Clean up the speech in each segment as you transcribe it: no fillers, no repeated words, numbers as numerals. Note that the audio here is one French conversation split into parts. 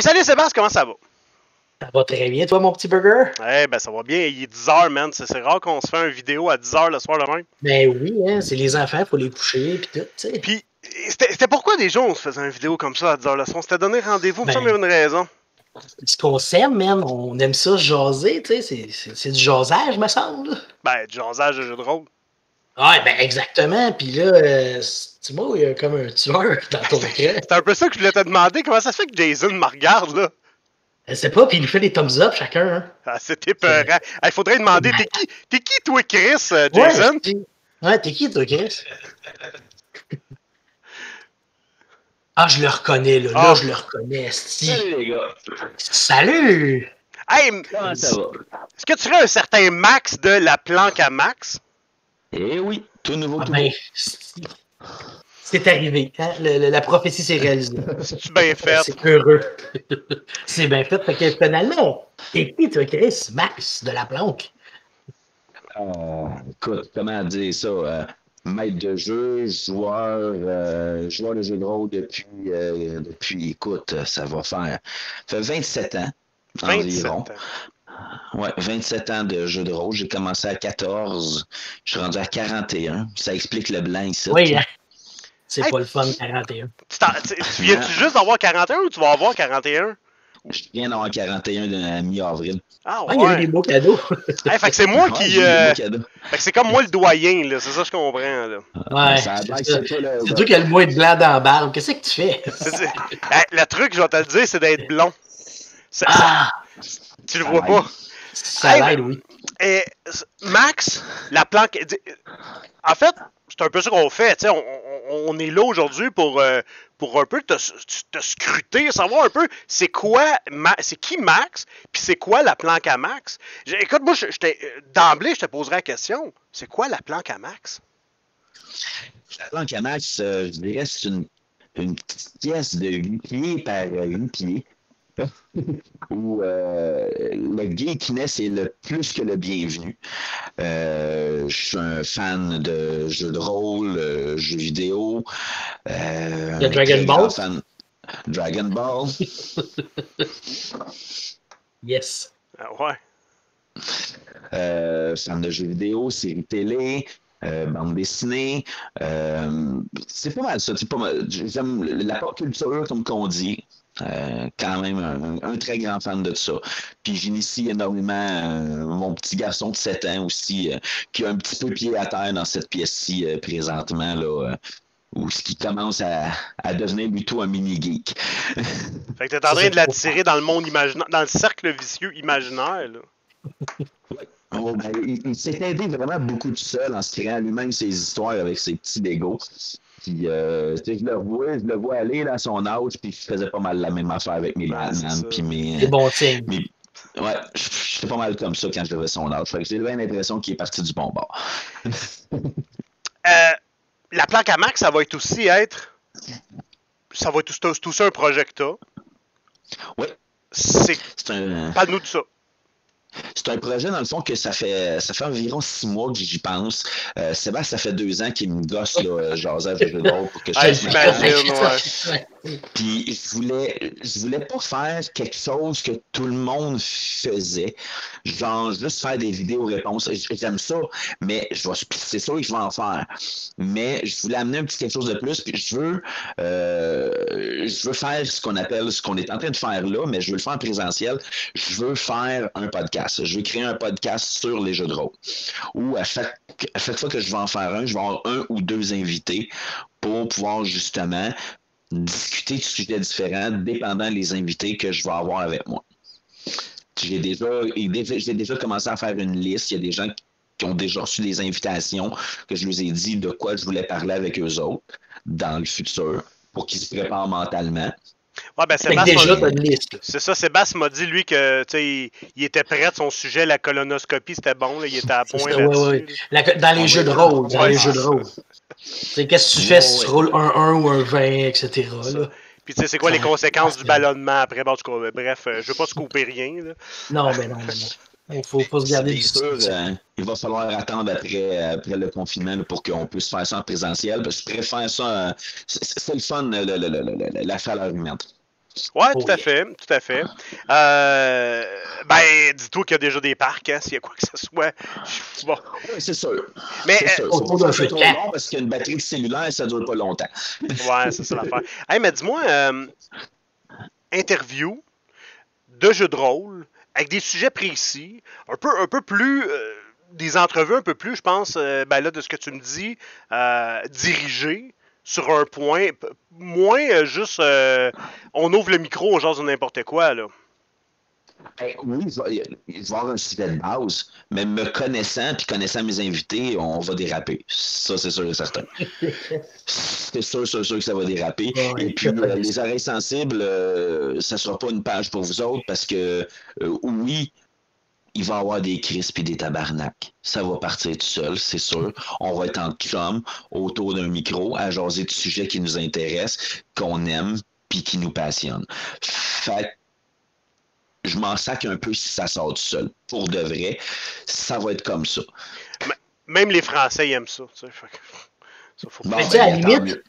salut Sébastien, comment ça va? Ça va très bien, toi, mon petit burger? Eh ben ça va bien, il est 10h, man. C'est rare qu'on se fait une vidéo à 10h le soir demain. Ben oui, hein, c'est les enfants, faut les coucher, pis tout, tu sais. Puis, c'était pourquoi déjà on se faisait une vidéo comme ça à 10h le soir? On s'était donné rendez-vous, ça, mais il y a une raison. Ce qu'on s'aime, man, on aime ça jaser, tu sais, c'est du jasage, me semble. Ben, du jasage de jeu de rôle. Ouais, ben exactement, pis là, tu vois, il y a comme un tueur dans ton écran. C'est un peu ça que je voulais te demander, comment ça se fait que Jason me regarde, là? Je sais pas, pis il nous fait des thumbs up chacun, hein. Ah, c'est épeurant. Il faudrait demander, t'es qui toi, Chris, Jason? Ouais, t'es qui, toi, Chris? Ah, je le reconnais, là. Là, je le reconnais, Salut, les gars. Salut! Hey, Comment ça va? est-ce que tu serais un certain Max de la planque à Max? Eh oui, tout nouveau, Ah tout ben, beau. c'est arrivé, hein? La prophétie s'est réalisée. C'est-tu bien fait? C'est heureux. C'est bien fait. Fait que finalement, t'es qui, toi, Chris? Max de la planque. Écoute, comment dire ça? Maître de jeu, joueur de jeu de rôle depuis, écoute, ça fait 27 ans 27 environ. ans. Ouais, 27 ans de jeu de rôle. J'ai commencé à 14, je suis rendu à 41. Ça explique le blanc ici. Oui, hein? C'est Hey, pas le fun, 41. Tu viens-tu juste d'avoir 41 ou tu vas avoir 41? Je viens d'avoir 41 de mi-avril. Ah Ah, il y a eu ouais. des beaux cadeaux. Hey, fait que c'est moi qui. J'ai eu des beaux cadeaux. Fait que c'est comme moi le doyen, là. C'est ça que je comprends, là. Ouais, Ça a l'air que c'est ça. c'est toi, là, C'est toi qui as le moins de blanc dans la barbe. Qu'est-ce que tu fais? Hey, le truc, je vais te le dire, c'est d'être blond. Tu le vois Ça pas. Ça Hey, l'aide, oui. Et Max, la planque. En fait, c'est un peu ça qu'on fait. Tu sais, on est là aujourd'hui pour un peu te scruter, savoir un peu c'est quoi, c'est qui Max, puis c'est quoi la planque à Max. Écoute, moi, d'emblée, je te poserai la question. C'est quoi la planque à Max? La planque à Max, je dirais, c'est une petite pièce de 8 pieds par 8 pieds. Où le geekiness est le plus que le bienvenu. Je suis un fan de jeux de rôle, jeux vidéo. Il y a Dragon Ball. Dragon Ball. Yes. Ah ouais. Fan de jeux vidéo, séries télé. Bande dessinée. C'est pas mal ça. C'est pas mal. J'aime la pop culture, comme qu'on dit. Quand même un très grand fan de ça. Puis j'initie énormément mon petit garçon de 7 ans aussi, qui a un petit peu pied à terre dans cette pièce-ci présentement, là, où ce qui commence à devenir plutôt un mini-geek. Fait que t'es en train de l'attirer dans le monde imaginaire, dans le cercle vicieux imaginaire, là. Oh, ben, il s'est aidé vraiment beaucoup tout seul en se créant lui-même ses histoires avec ses petits Legos. Puis, je le vois aller là, à son âge, puis je faisais pas mal la même affaire avec mes Batman, puis mes... C'est bon signe. Ouais, j'étais pas mal comme ça quand je devais son âge. Fait que j'ai bien l'impression qu'il est parti du bon bord. La planque à Max, ça va être aussi ça va être tout ça un projet que t'as. Oui. Parle-nous de ça. C'est un projet, dans le fond, que ça fait environ 6 mois que j'y pense. Sébastien, ça fait 2 ans qu'il me gosse, là, jasage de jeu de rôle pour que je fasse j'imagine, ouais. Puis je voulais pas faire quelque chose que tout le monde faisait. Genre, juste faire des vidéos réponses. J'aime ça, mais c'est sûr que je vais en faire. Mais je voulais amener un petit quelque chose de plus. Puis je veux faire ce qu'on est en train de faire là, mais je veux le faire en présentiel. Je veux faire un podcast. Je vais créer un podcast sur les jeux de rôle. Où à chaque fois que je vais en faire un, je vais avoir 1 ou 2 invités pour pouvoir justement discuter de sujets différents, dépendant des invités que je vais avoir avec moi. J'ai déjà commencé à faire une liste. Il y a des gens qui ont déjà reçu des invitations que je leur ai dit de quoi je voulais parler avec eux autres dans le futur pour qu'ils se préparent mentalement. Ouais, ben c'est ça, Sébastien m'a dit, lui, que il était prêt, son sujet, la colonoscopie, c'était bon, là, il était à point là-dessus. Dans les jeux de rôle, qu'est-ce que tu fais si tu roules un 1 ou un 20, etc. Là. Puis tu sais, c'est quoi les conséquences du ballonnement après? Bon, bref, je veux pas scooper rien. Là. Non. Il faut se garder du sûr. Il va falloir attendre après le confinement là, pour qu'on puisse faire ça en présentiel. Parce que je préfère ça. C'est le fun, la chaleur humaine. Ouais, tout à fait, tout à fait. Ben, dis-toi qu'il y a déjà des parcs, hein, s'il y a quoi que ce soit. Bon. Oui, c'est sûr. Mais, c'est sûr. autour d'un feu de camp. Long parce qu'une batterie de cellulaire, ça dure pas longtemps. Ouais, c'est ça l'affaire. Hey, mais dis-moi, interview de jeux de rôle avec des sujets précis, un peu plus, des entrevues un peu plus, je pense, ben là, de ce que tu me dis, dirigées sur un point, moins juste, on ouvre le micro, on jase de n'importe quoi, là. Oui, il va y avoir un sujet de base, mais me connaissant puis connaissant mes invités, on va déraper. Ça, c'est sûr et certain. C'est sûr que ça va déraper. Ouais, et puis, les oreilles sensibles, ça sera pas une page pour vous autres parce que, oui, il va y avoir des crises et des tabarnaks. Ça va partir tout seul, c'est sûr. On va être en chum autour d'un micro à jaser de sujets qui nous intéressent, qu'on aime puis qui nous passionnent. Fait je m'en sac un peu si ça sort tout seul. Pour de vrai, ça va être comme ça. Même les Français ils aiment ça. Tu sais, ça faut mais tu sais, à la limite, tu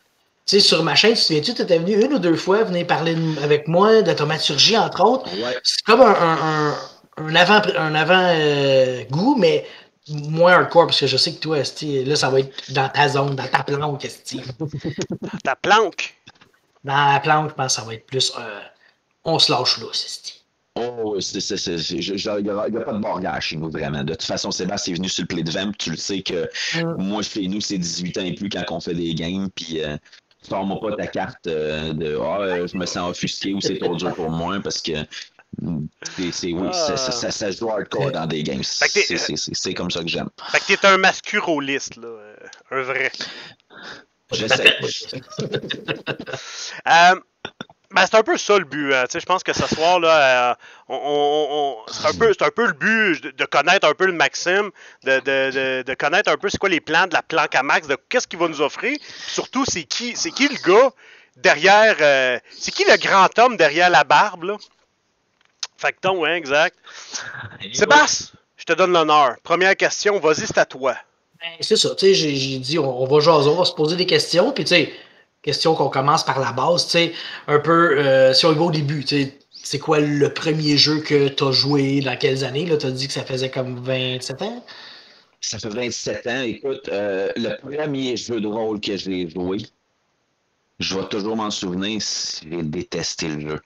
sais, sur ma chaîne, tu te souviens-tu, tu étais venu une ou deux fois venir parler avec moi de thaumaturgie, entre autres. Ouais. C'est comme un avant-goût, mais moins hardcore, parce que je sais que toi, esti, là, ça va être dans ta zone, dans ta planque, esti. Ta planque. Dans la planque, je pense que ça va être plus on se lâche là, esti. Oh, il n'y a pas de barrière chez nous, vraiment. De toute façon, Sébastien est venu sur le play de vamp. Tu le sais que moi, chez nous, c'est 18 ans et plus quand on fait des games. Puis, sors-moi pas ta carte je me sens offusqué ou c'est trop dur pour moi parce que ça se joue hardcore dans des games. C'est comme ça que j'aime. Fait que t'es un mascuroliste, là. Un vrai. J'essaie. Ben, c'est un peu ça le but. Je pense que ce soir, là, c'est un peu le but de connaître un peu le Maxime, de connaître un peu c'est quoi les plans de la planque à Max, de qu'est-ce qu'il va nous offrir. Puis surtout, c'est qui le gars derrière. C'est qui le grand homme derrière la barbe, là? Facton, ouais, exact. Sébastien, je te donne l'honneur. Première question, vas-y, c'est à toi. Ben, c'est ça, tu sais, j'ai dit, on va jaser, on va se poser des questions, puis tu sais, question qu'on commence par la base, tu sais, un peu, si on y va au début, tu sais, c'est quoi le premier jeu que tu as joué, dans quelles années, là, tu as dit que ça faisait comme 27 ans? Ça fait 27 ans. Écoute, le premier jeu de rôle que j'ai joué, je vais toujours m'en souvenir, j'ai détesté le jeu.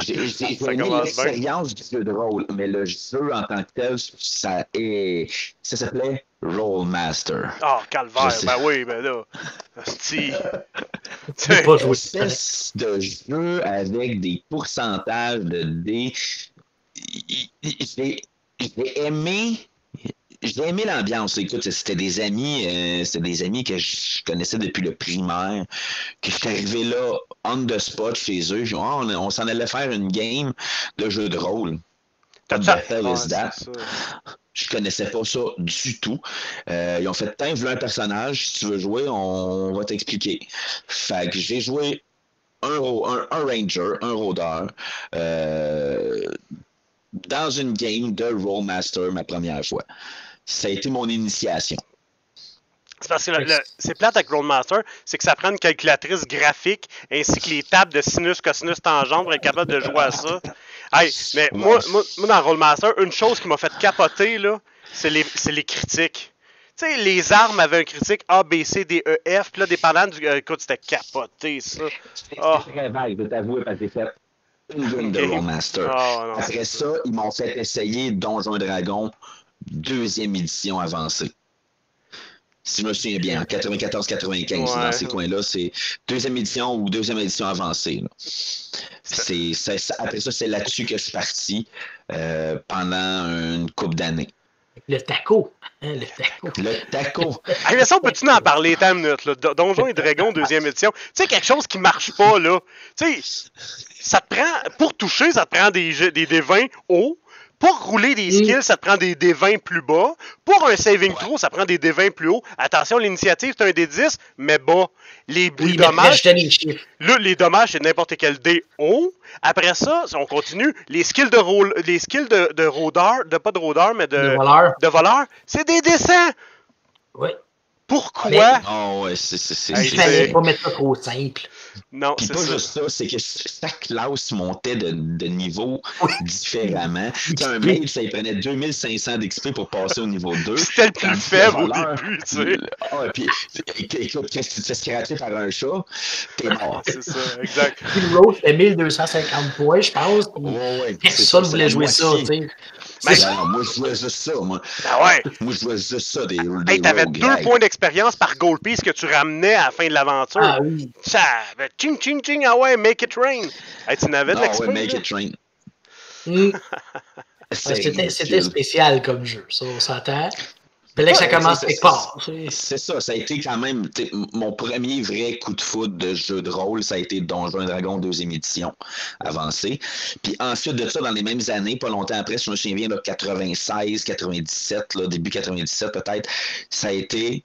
J'ai aimé l'expérience du jeu de rôle, mais le jeu en tant que tel, ça s'appelait Rollmaster. Oh, calvaire, ben oui, ben là. C'est pas joué. Une espèce de jeu avec des pourcentages de dés. J'ai aimé. J'ai aimé l'ambiance. Écoute, c'était des amis que je connaissais depuis le primaire, que je suis arrivé là, on the spot chez eux. On s'en allait faire une game de jeu de rôle. Je connaissais pas ça du tout. Ils ont fait tiens, un personnage, si tu veux jouer, on va t'expliquer. Fait que j'ai joué un ranger, un rôdeur, dans une game de Rollmaster ma première fois. Ça a été mon initiation. C'est parce que c'est plate avec Rollmaster, c'est que ça prend une calculatrice graphique ainsi que les tables de sinus, cosinus, tangente pour être capable de jouer à ça. Hey, mais moi, dans Rollmaster, une chose qui m'a fait capoter, là, c'est les critiques. Tu sais, les armes avaient un critique A, B, C, D, E, F, puis là, dépendant du... écoute, c'était capoté, ça. C'est très vague, je t'avoue, parce que j'ai fait une game de Rollmaster. Oh, après ça, ils m'ont fait essayer Donjon Dragon 2e édition avancée. Si je me souviens bien, en 94-95, dans ces coins-là, c'est 2e édition ou 2e édition avancée. Après ça, c'est là-dessus que je suis parti pendant une couple d'années. Le taco. Hein, le taco. Mais ça, on peut-tu en parler, tant une minute, là? Donjons et Dragons, 2e édition. Tu sais, quelque chose qui marche pas, là. Tu sais, ça te prend, pour toucher, ça te prend des D20 hauts. Pour rouler des skills, ça te prend des D20 plus bas. Pour un saving throw, ça prend des D20 plus haut. Attention, l'initiative, c'est un D10, mais bas. Les dommages, là, les dommages, c'est n'importe quel D haut. Après ça, si on continue, les skills de rôdeur, pas de rôdeur, mais de voleur, c'est des D100. Oui. Pourquoi? Oh, ouais, il fallait pas mettre ça trop simple. Non, Puis c'est pas ça. juste ça, c'est que chaque classe montait de niveau Oui. différemment. T'sais, un mage, ça il prenait 2500 d'XP pour passer au niveau 2. C'était le plus Tandis que faible au voleur, début, tu sais. puis écoute, qu'est-ce que tu te fais scratcher par un chat? T'es mort. C'est ça, exact. Puis le Road fait 1250 points, je pense. Puis Ouais, personne c'est voulait la jouer ça, moitié. tu sais. Ben, C'est Non, moi, je jouais juste ça, moi. Ah ouais. Moi, je jouais juste ça, des Hey, t'avais rogues. 2 points d'expérience par gold piece que tu ramenais à la fin de l'aventure. Ah oui. Ça, ben, ching, ching, ching, ah ouais, make it rain. Hey, tu n'avais de Ah l'XP, ouais, make là? it rain. Ouais, C'est c'était ridicule. spécial comme jeu, ça, on s'entend. Fallait que ça Ouais, commence c'est- quelque c'est- part. C'est ça, ça a été quand même mon premier vrai coup de foudre de jeu de rôle, ça a été Donjons et Dragons 2e édition avancée. Puis ensuite de ça, dans les mêmes années, pas longtemps après, si je me souviens bien, là, 96, 97, là, début 97 peut-être, ça a été,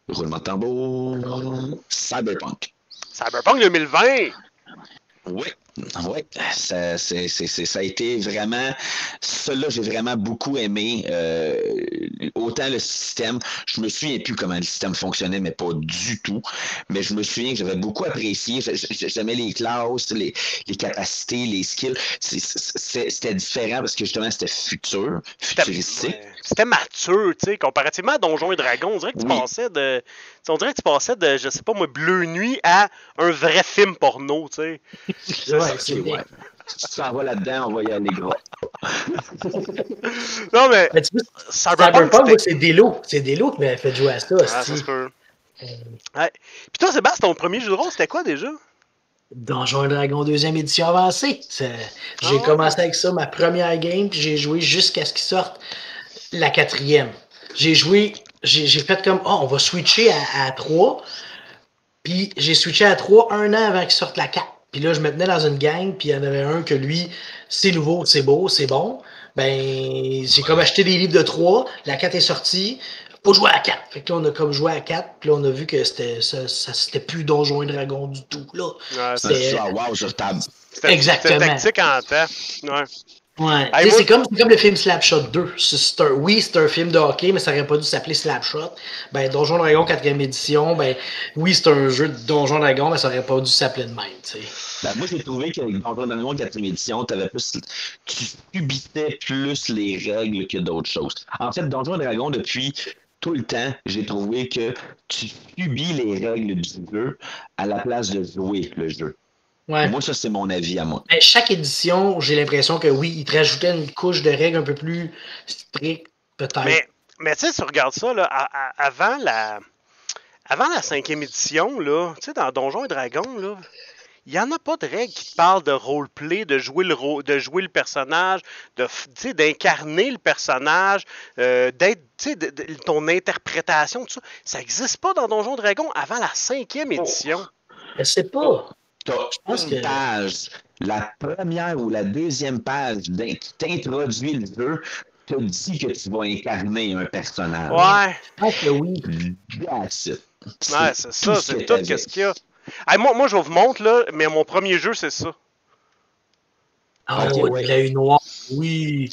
roulement de tambour, Cyberpunk. Cyberpunk 2020. Oui, oui, ça a été vraiment, ça là, j'ai vraiment beaucoup aimé, autant le système, je me souviens plus comment le système fonctionnait, mais pas du tout, mais je me souviens que j'avais beaucoup apprécié, j'aimais les classes, les capacités, les skills, c'était différent parce que justement c'était futuristique. C'était mature, tu sais, comparativement à Donjons et Dragons. On dirait que tu Oui. passais de. On dirait que tu passais de, je sais pas moi, Bleu Nuit à un vrai film porno, tu sais. Ouais, c'est Ok, bien. ouais. Si tu t'en vas là-dedans, on va y aller gros. Non, mais Mais tu vois, Cyberpunk, Cyberpunk, c'était. c'est Delo. C'est Delo qui m'avait fait jouer à ça. Ah, ça c'est- se peut. Ouais. Puis toi, Sébastien, ton premier jeu de rôle, c'était quoi déjà? Donjons et Dragons 2e édition avancée. J'ai Ah, commencé avec ça, ma première game, puis j'ai joué jusqu'à ce qu'il sorte la 4e. J'ai joué, j'ai fait comme, oh, on va switcher à 3. Puis j'ai switché à 3 un an avant qu'il sorte la 4. Puis là, je me tenais dans une gang, puis il y en avait un que lui, c'est nouveau, c'est beau, c'est bon. Ben, j'ai comme acheté des livres de 3, la 4 est sortie, faut jouer à la 4. Fait que là, on a comme joué à la 4, puis là, on a vu que c'était plus Donjons et Dragons du tout, là. ouais, C'était- Ah, wow, sur table. Exactement. C'était tactique en temps. Ouais. Ouais. Hey, Tu sais, moi- c'est comme le film Slapshot 2. Oui, c'est un film de hockey, mais ça aurait pas dû s'appeler Slapshot. Ben, Donjon Dragon 4e édition, ben, oui, c'est un jeu de Donjon Dragon, mais ça aurait pas dû s'appeler de même, tu sais. Ben, moi, j'ai trouvé qu'avec Donjons et Dragons 4e édition, tu subissais plus les règles que d'autres choses. En fait, Donjons et Dragons, depuis tout le temps, j'ai trouvé que tu subis les règles du jeu à la place de jouer le jeu. Ouais. Moi, ça, c'est mon avis à moi. Mais chaque édition, j'ai l'impression que oui, ils te rajoutaient une couche de règles un peu plus strictes, peut-être. Mais tu sais, tu regardes ça, là, avant la 5e édition, là, tu sais, dans Donjons et Dragons, là, il n'y en a pas de règles qui te parlent de roleplay, de jouer le personnage, d'incarner le personnage, d'être, ton interprétation, tout ça. Ça n'existe pas dans Donjons et Dragons avant la 5e édition. Je sais pas. Tu pense as que- une page, la première ou la deuxième page qui t'introduit le jeu, te dit que tu vas incarner un personnage. Ouais, Je pense que oui. That's it. ouais, c'est ça, ce c'est que tout t'avais. ce qu'il y a. Hey, moi, je vous montre, là, mais mon premier jeu, c'est ça. Ah, Ok, ouais, ouais. de l'œil noir. Oui.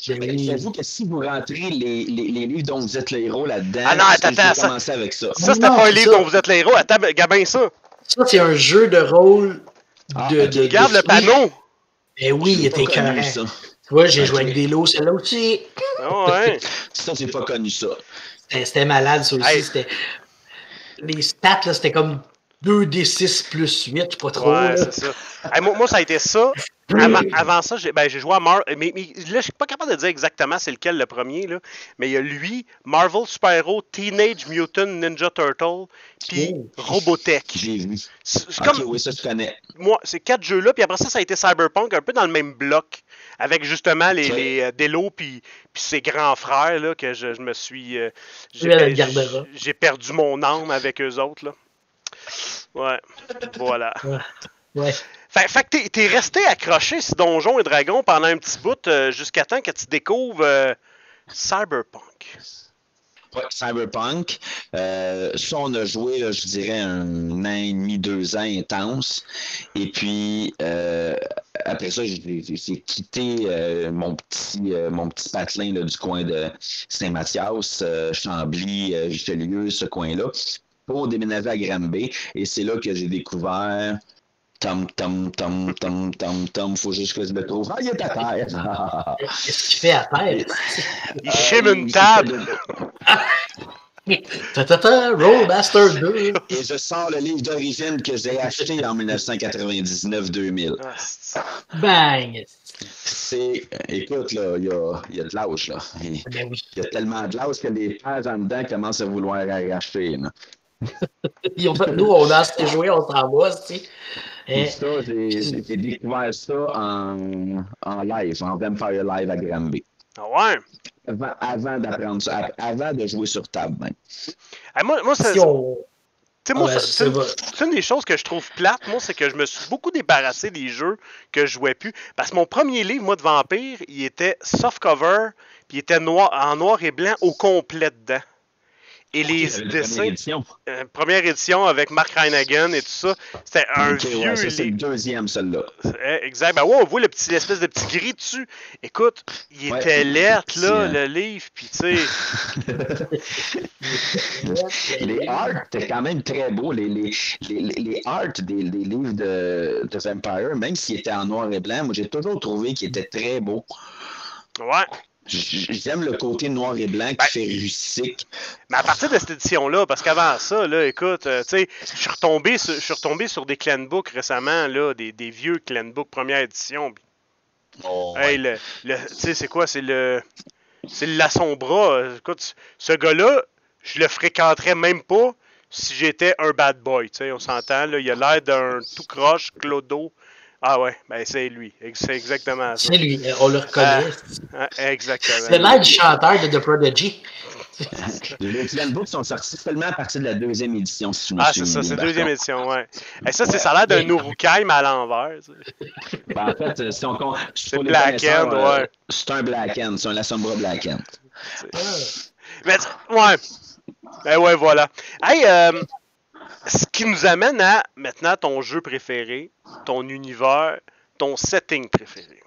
Ben Ben, oui. j'avoue que si vous rentrez les livres dont vous êtes le héros là-dedans, Ah non, attends, je vais ça- commencer avec ça. Ça, c'était Non, pas un c'est livre ça. dont vous êtes le héros. Attends, Gabin, ça. Ça, c'est un jeu de rôle Ah, de. ok. de- Regarde de- le panneau. Ben oui, il J'ai pas était connu écœurant. ça. Tu vois, j'ai Ok. joué avec des lots, celle-là aussi. Ah ouais. Ça, j'ai pas connu ça. C'était malade, ça aussi. Hey. C'était... Les stats, là, c'était comme 2d6 plus 8, je sais pas trop. Ouais, là. c'est ça. Hey, moi, ça a été ça. Avant ça, j'ai joué à Marvel. Mais là, je suis pas capable de dire exactement c'est lequel le premier, là. Mais il y a lui, Marvel Super Hero, Teenage Mutant Ninja Turtle, puis Oh. Robotech. J'ai vu. C'est Ok, comme, oui, ça, je connais. moi, ces 4 jeux-là, puis après ça, ça a été Cyberpunk, un peu dans le même bloc, avec justement les Delo, puis ses grands frères, là, que je me suis... Oui, avec Gardera. j'ai perdu mon âme avec eux autres, là. Ouais, voilà. Ouais. Fait que t'es resté accroché sur Donjons et Dragons pendant un petit bout jusqu'à temps que tu découvres Cyberpunk. Ouais, Cyberpunk. Ça, on a joué, là, je dirais, 1 an et demi, 2 ans intense. Et puis, après ça, j'ai quitté mon petit patelin là, du coin de Saint-Mathias, Chambly, Richelieu, ce coin-là. pour déménager à Granby. Et c'est là que j'ai découvert Tom, faut juste que je le trouve. Ah, il est à terre! Qu'est-ce qu'il fait à terre? Il chime une table! Rollmaster 2! Et je sors le livre d'origine que j'ai acheté en 1999-2000. Bang! Écoute, là, il y a de l'âge, là. Ben oui. Il y a tellement de l'âge que les pages en dedans commencent à vouloir arracher, là. Nous, on a assez joué, on s'en va, tu sais. Et ça, j'ai découvert ça en live, en Vampire Live à Granby. Ah ouais? Avant d'apprendre ça, avant de jouer sur table, même. Moi, c'est... Si on... c'est une des choses que je trouve plate, moi, c'est que je me suis beaucoup débarrassé des jeux que je jouais plus. Parce que mon premier livre, moi, de Vampire, il était softcover, puis il était en noir et blanc au complet dedans. Et les dessins... Première édition avec Mark Reinagen et tout ça. C'était un vieux livre. C'est le deuxième, celle-là. Exact. Ben ouais, on voit l'espèce de petit gris dessus. Écoute, il était lettre, là, le livre, puis tu sais... Les arts, c'était quand même très beau. Les arts des livres de Vampire, même s'ils étaient en noir et blanc, moi, j'ai toujours trouvé qu'ils étaient très beaux. Ouais. J'aime le côté noir et blanc qui fait rustique. Mais à partir de cette édition-là, parce qu'avant ça, là, écoute, tu sais, je suis retombé sur des clan books récemment, là, des vieux clan books première édition. Oh, hey, tu sais, c'est quoi? C'est le Lasombra. Écoute, ce gars-là, je le fréquenterais même pas si j'étais un bad boy. Tu sais, on s'entend, là, il a l'air d'un tout croche, clodo. Ah ouais, ben c'est lui. C'est exactement ça. C'est lui, on le reconnaît. Exactement. C'est l'air du chanteur de The Prodigy. Les clan books sont sortis seulement à partir de la deuxième édition, si je me souviens. Ah, c'est ça, c'est la deuxième édition, ouais. Et ça, ça a l'air d'un Urukai, mais à l'envers. Ben, en fait, c'est Black End, ouais. C'est un Black End, c'est un Lasombra Black End. Mais, ouais. Ben ouais, voilà. Hey, ce qui nous amène à, maintenant, ton jeu préféré, ton univers, ton setting préféré.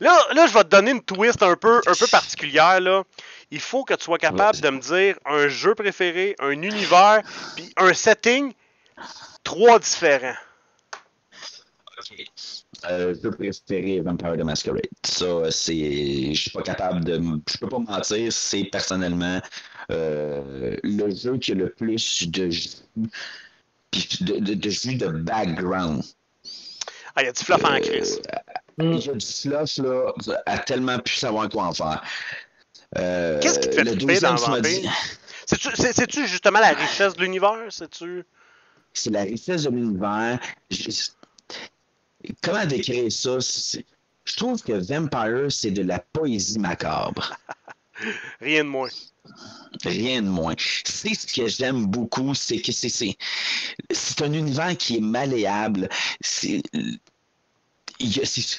Là, je vais te donner une twist un peu particulière, là. Il faut que tu sois capable de me dire un jeu préféré, un univers, puis un setting, 3 différents. Jeu préféré, Vampire the Masquerade. Ça, c'est... Je suis pas capable de... Je peux pas mentir, c'est personnellement le jeu qui a le plus de jus, puis de jus de background. Ah, il y a du fluff en crise. Il y a du fluff, là, à tellement plus savoir quoi en faire. Qu'est-ce qui te fait triper dans Vampire? C'est-tu justement la richesse de l'univers? C'est la richesse de l'univers. Comment décrire ça? Je trouve que Vampire, c'est de la poésie macabre. Rien de moins. Rien de moins. C'est ce que j'aime beaucoup, c'est que c'est un univers qui est malléable.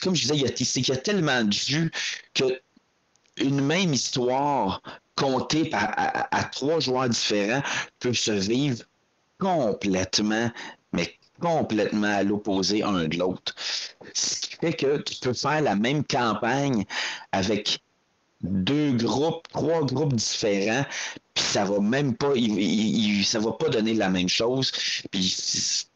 Comme je disais, il y a tellement de jus que une même histoire contée à 3 joueurs différents peut se vivre complètement, mais complètement à l'opposé un de l'autre. Ce qui fait que tu peux faire la même campagne avec 2 groupes, 3 groupes différents, puis ça va même pas, ça va pas donner la même chose. Puis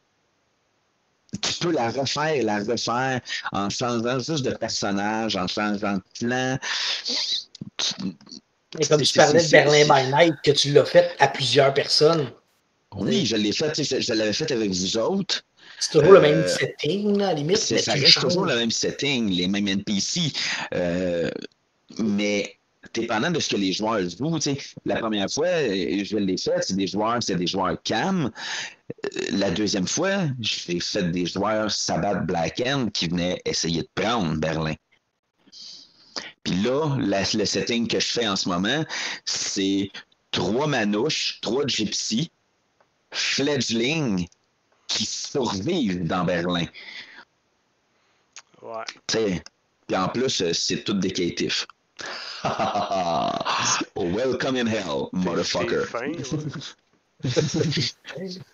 tu peux la refaire en changeant juste de personnage, en changeant de plan. Et comme tu parlais de Berlin by Night, que tu l'as fait à plusieurs personnes. Oui, je l'ai fait, je l'avais fait avec vous autres. C'est toujours le même setting, à la limite. Ça reste toujours le même setting, les mêmes NPC. Mais dépendant de ce que les joueurs jouent, la première fois, je l'ai fait, c'est des joueurs cam. La deuxième fois, j'ai fait des joueurs Sabbat Black End qui venaient essayer de prendre Berlin. Puis là, le setting que je fais en ce moment, c'est 3 manouches, 3 gypsies, fledgling qui survivent dans Berlin. Ouais. Puis en plus, c'est tout des caïtifs. Welcome in hell, motherfucker.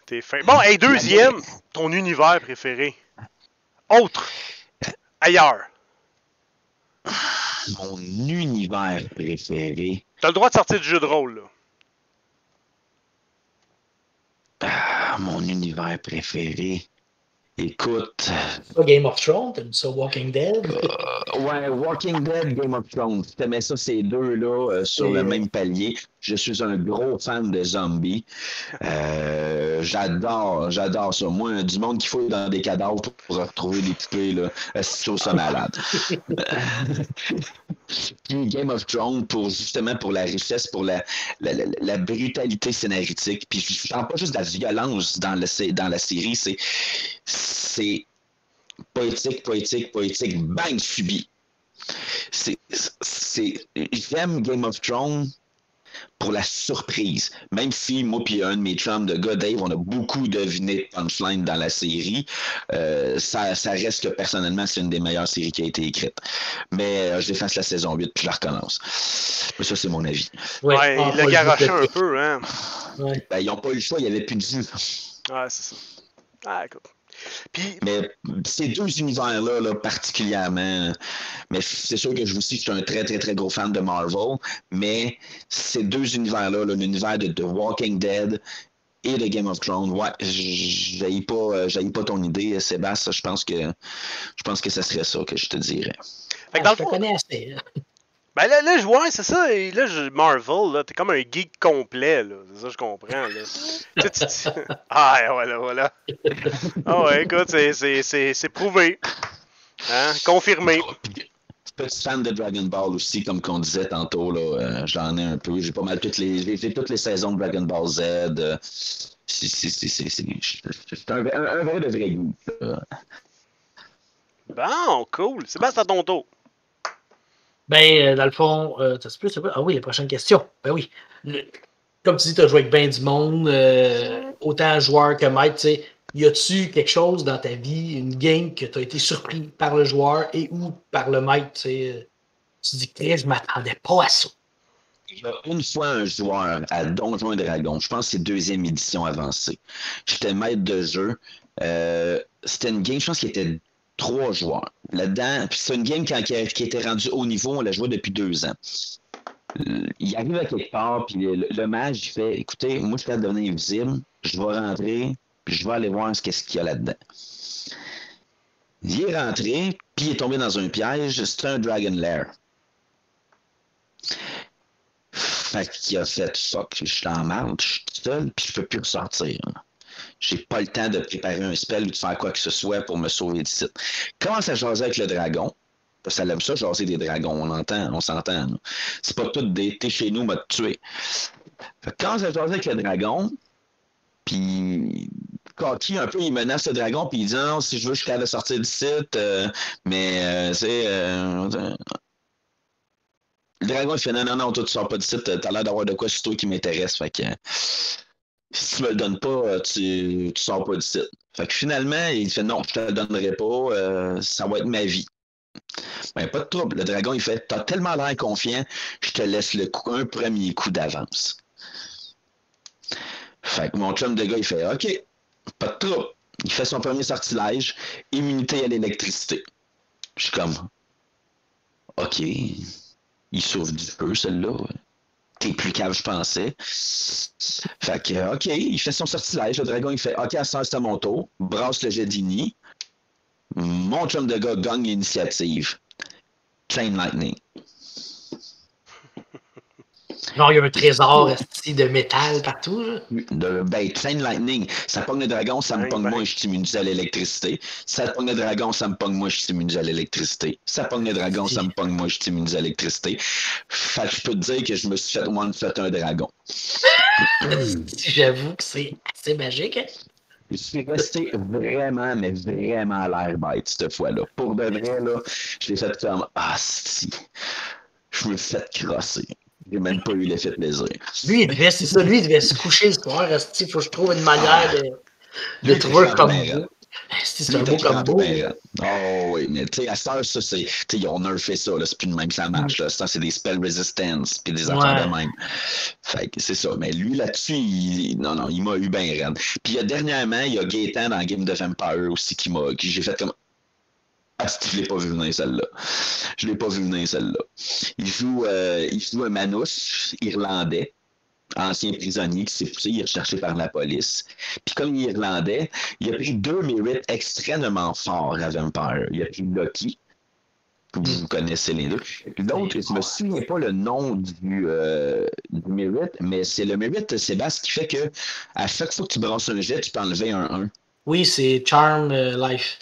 T'es fin. Bon, hey, deuxième, ton univers préféré. Autre. Ailleurs. Mon univers préféré. T'as le droit de sortir du jeu de rôle, là. Mon univers préféré. Écoute, Pas Game of Thrones, t'aimes ça Walking Dead? ouais, Walking Dead, Game of Thrones. Tu mets ça, ces deux-là, sur le même palier. Je suis un gros fan de zombies. J'adore ça. Moi, du monde qui fouille dans des cadavres pour retrouver des poupées, là, je trouve ça malade. Puis Game of Thrones, justement pour la richesse, pour la brutalité scénaristique. Puis je parle pas juste de la violence dans la série, c'est poétique, poétique, poétique, bang, subi. J'aime Game of Thrones pour la surprise. Même si moi et un de mes chums de gars, Dave, on a beaucoup deviné de punchline dans la série, ça reste que personnellement, c'est une des meilleures séries qui a été écrite. Mais je défense la saison 8 puis je la recommence. Mais ça, c'est mon avis. Ouais, il l'a garoché un peu, hein. Ouais. Ben, ils n'ont pas eu le choix, il n'y avait plus de vue. Ouais, c'est ça. Ah, écoute. Puis, mais ces deux univers-là, là, particulièrement, mais c'est sûr que je suis un très, très, très gros fan de Marvel, mais ces deux univers-là, là, l'univers de Walking Dead et de Game of Thrones, ouais, j'haïs pas ton idée, Sébastien, je pense que ça serait ça que je te dirais. Fait que dans je te connais assez. Ben là, je vois, c'est ça. Et là, Marvel, là, t'es comme un geek complet, là. C'est ça, je comprends, là. Ah, voilà. Ah ouais, écoute, c'est prouvé. Hein? Confirmé. Petit fan de Dragon Ball aussi, comme qu'on disait tantôt, là, j'en ai un peu. J'ai pas mal toutes les saisons de Dragon Ball Z. C'est un vrai de vrai goût. Bon, cool. Sébastien, à ton tour. Ben, dans le fond, ah oui, les prochaines questions. Ben oui. Comme tu dis, tu as joué avec bien du monde, autant joueur que maître, tu sais. Y a-tu quelque chose dans ta vie, une game que tu as été surpris par le joueur et ou par le maître, tu sais? Tu dis que je m'attendais pas à ça. Il y a une fois un joueur à Donjons et Dragons, je pense que c'est deuxième édition avancée. J'étais maître de jeu. C'était une game, je pense qu'il y était 3 joueurs là-dedans. Puis c'est une game qui était rendue haut niveau, on l'a joué depuis 2 ans. Il arrive à quelque part, puis le mage, il fait écoutez, moi, je suis capable de devenir invisible, je vais rentrer, puis je vais aller voir qu'est-ce qu'il y a là-dedans. Il est rentré, puis il est tombé dans un piège, c'était un Dragon Lair. Fait qu'il a fait fuck, je suis en marde, je suis tout seul, puis je peux plus ressortir. J'ai pas le temps de préparer un spell ou de faire quoi que ce soit pour me sauver d'ici. Commence à jaser avec le dragon. Ça aime ça, jaser des dragons. On s'entend. C'est pas tout des t'es chez nous, m'a tué. Commence à jaser avec le dragon, puis Kaki, un peu, il menace le dragon, puis il dit non, si je veux, je suis capable de sortir du site, mais le dragon, il fait non, toi, tu sors pas du site, t'as l'air d'avoir de quoi sur toi qui m'intéresse. Fait que si tu me le donnes pas, tu sors pas du site. Fait que finalement, il fait non, je te le donnerai pas, ça va être ma vie. Ben, pas de trouble. Le dragon, il fait t'as tellement l'air confiant, je te laisse un premier coup d'avance. Fait que mon chum de gars, il fait OK, pas de trouble. Il fait son premier sortilège, immunité à l'électricité. Je suis comme OK, il sauve du feu, celle-là. T'es plus calme, je pensais. Fait que, OK, il fait son sortilège. Le dragon, il fait OK, à ça, c'est à mon tour. Brasse le jet d'Ini. Mon chum de gars gagne l'initiative. Chain Lightning. Genre, il y a un trésor de métal partout. Là. Chain Lightning, ça pogne le dragon, ça me pogne moi, je suis immunisé à l'électricité. Ça pogne le dragon, ça me pogne moi, je suis immunisé à l'électricité. Ça pogne le dragon, ça me pogne moi, je suis immunisé à l'électricité. Fait que je peux te dire que je me suis fait one-shot un dragon. J'avoue que c'est assez magique. Hein? Je suis resté vraiment, mais vraiment à l'air bête cette fois-là. Pour de vrai, là, je l'ai fait comme si. Je me suis fait crosser. J'ai même pas eu l'effet de plaisir. Lui, il devait se coucher le soir. Il faut que je trouve une manière de trouver un combo. C'est un beau combo. Oh oui, mais tu sais, à cette heure, ça, c'est. Tu sais, on a fait ça, là, c'est plus de même que ça marche. Là. Ça, c'est des spell resistance, puis des affaires de même. Fait que c'est ça. Mais lui, là-dessus, il m'a eu bien raide. Puis dernièrement, il y a Gaétan dans Game of Empire aussi qui j'ai fait comme. Je l'ai pas vu venir celle-là. Je l'ai pas vu venir celle-là. Il joue un Manus irlandais. ancien prisonnier qui s'est poussé, il est recherché par la police. Puis comme il est irlandais, il a pris 2 mérites extrêmement forts à Vampire. Il a pris Lucky, que vous connaissez les deux. L'autre, je ne me souviens pas le nom du mérite, mais c'est le mérite, Sébastien, qui fait que à chaque fois que tu brasses un jet, tu peux enlever un 1. Oui, c'est Charm Life.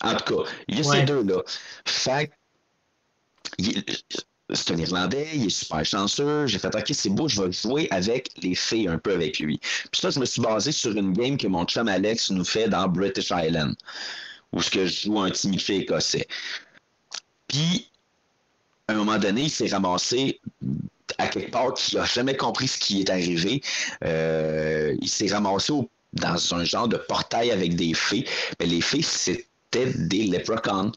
En tout cas, il y a Ouais. ces deux-là. Fait c'est un Irlandais, il est super chanceux. J'ai fait, OK, c'est beau, je vais jouer avec les filles un peu avec lui. Puis ça, je me suis basé sur une game que mon chum Alex nous fait dans British Island, où je joue un timide écossais. Puis, à un moment donné, il s'est ramassé à quelque part qu'il n'a jamais compris ce qui est arrivé. Il s'est ramassé dans un genre de portail avec des fées. Mais les fées, c'était des leprechauns.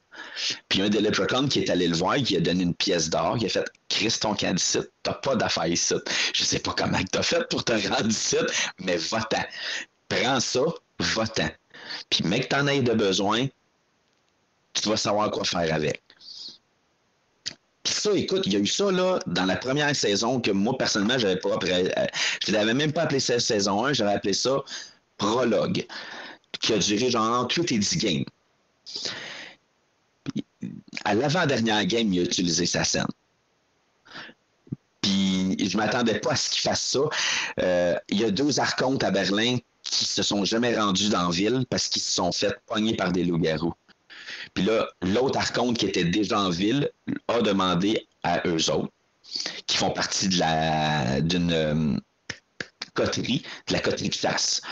Puis un des leprechauns qui est allé le voir, qui a donné une pièce d'or, il a fait « Chris, ton camp d'ici, t'as pas d'affaires ici. Je sais pas comment t'as fait pour te rendre ici, mais va-t'en. Prends ça, va-t'en. Puis mec, t'en aies de besoin, tu vas savoir quoi faire avec. » Puis ça, écoute, il y a eu ça là dans la première saison que moi, personnellement, j'avais pas je l'avais même pas appelé ça saison 1, j'avais appelé ça prologue, qui a duré genre entre 8 et 10 games. À l'avant-dernière game, il a utilisé sa scène. Puis je ne m'attendais pas à ce qu'il fasse ça. Il y a 2 archontes à Berlin qui se sont jamais rendus dans la ville parce qu'ils se sont fait pogner par des loups-garous. Puis là, l'autre archonte qui était déjà en ville a demandé à eux autres, qui font partie d'une coterie, de la coterie de chasse,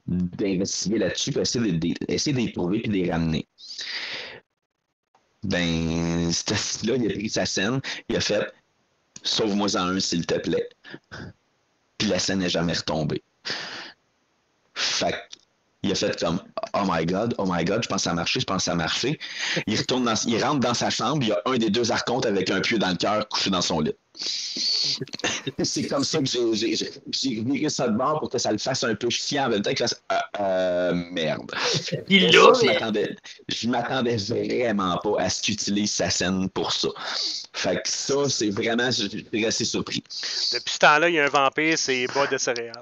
d'investiguer là-dessus pour essayer de les trouver et de les ramener. Ben, là, il a pris sa scène, il a fait « Sauve-moi en un, s'il te plaît. » Puis la scène n'est jamais retombée. Fait il a fait comme oh my God, je pense que ça a marché. Il rentre dans sa chambre, il y a un des 2 archontes avec un pieu dans le cœur couché dans son lit. C'est comme ça que j'ai viré ça de bord pour que ça le fasse un peu chiant en même temps qu'il fasse merde. Je m'attendais vraiment pas à ce qu'il utilise sa scène pour ça. Fait que ça, c'est vraiment, je suis assez surpris. Depuis ce temps-là, il y a un vampire, c'est bas de céréales.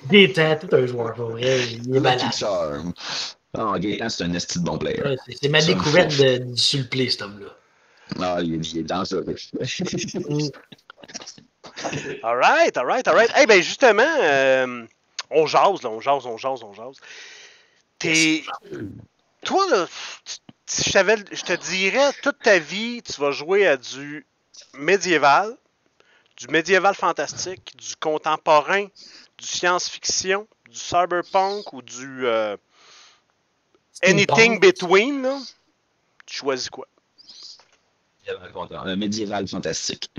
Gaétan, tout un joueur, pour vrai. Il est malade. Gaétan, c'est un esti de bon player. Ouais, c'est ma découverte du Sulplay, cet homme-là. Ah, il est dangereux. All right. Eh ben justement, on jase. Toi, là, je te dirais, toute ta vie, tu vas jouer à du médiéval fantastique, du contemporain, du science-fiction, du cyberpunk ou du anything between, là. Tu choisis quoi? Médiéval fantastique.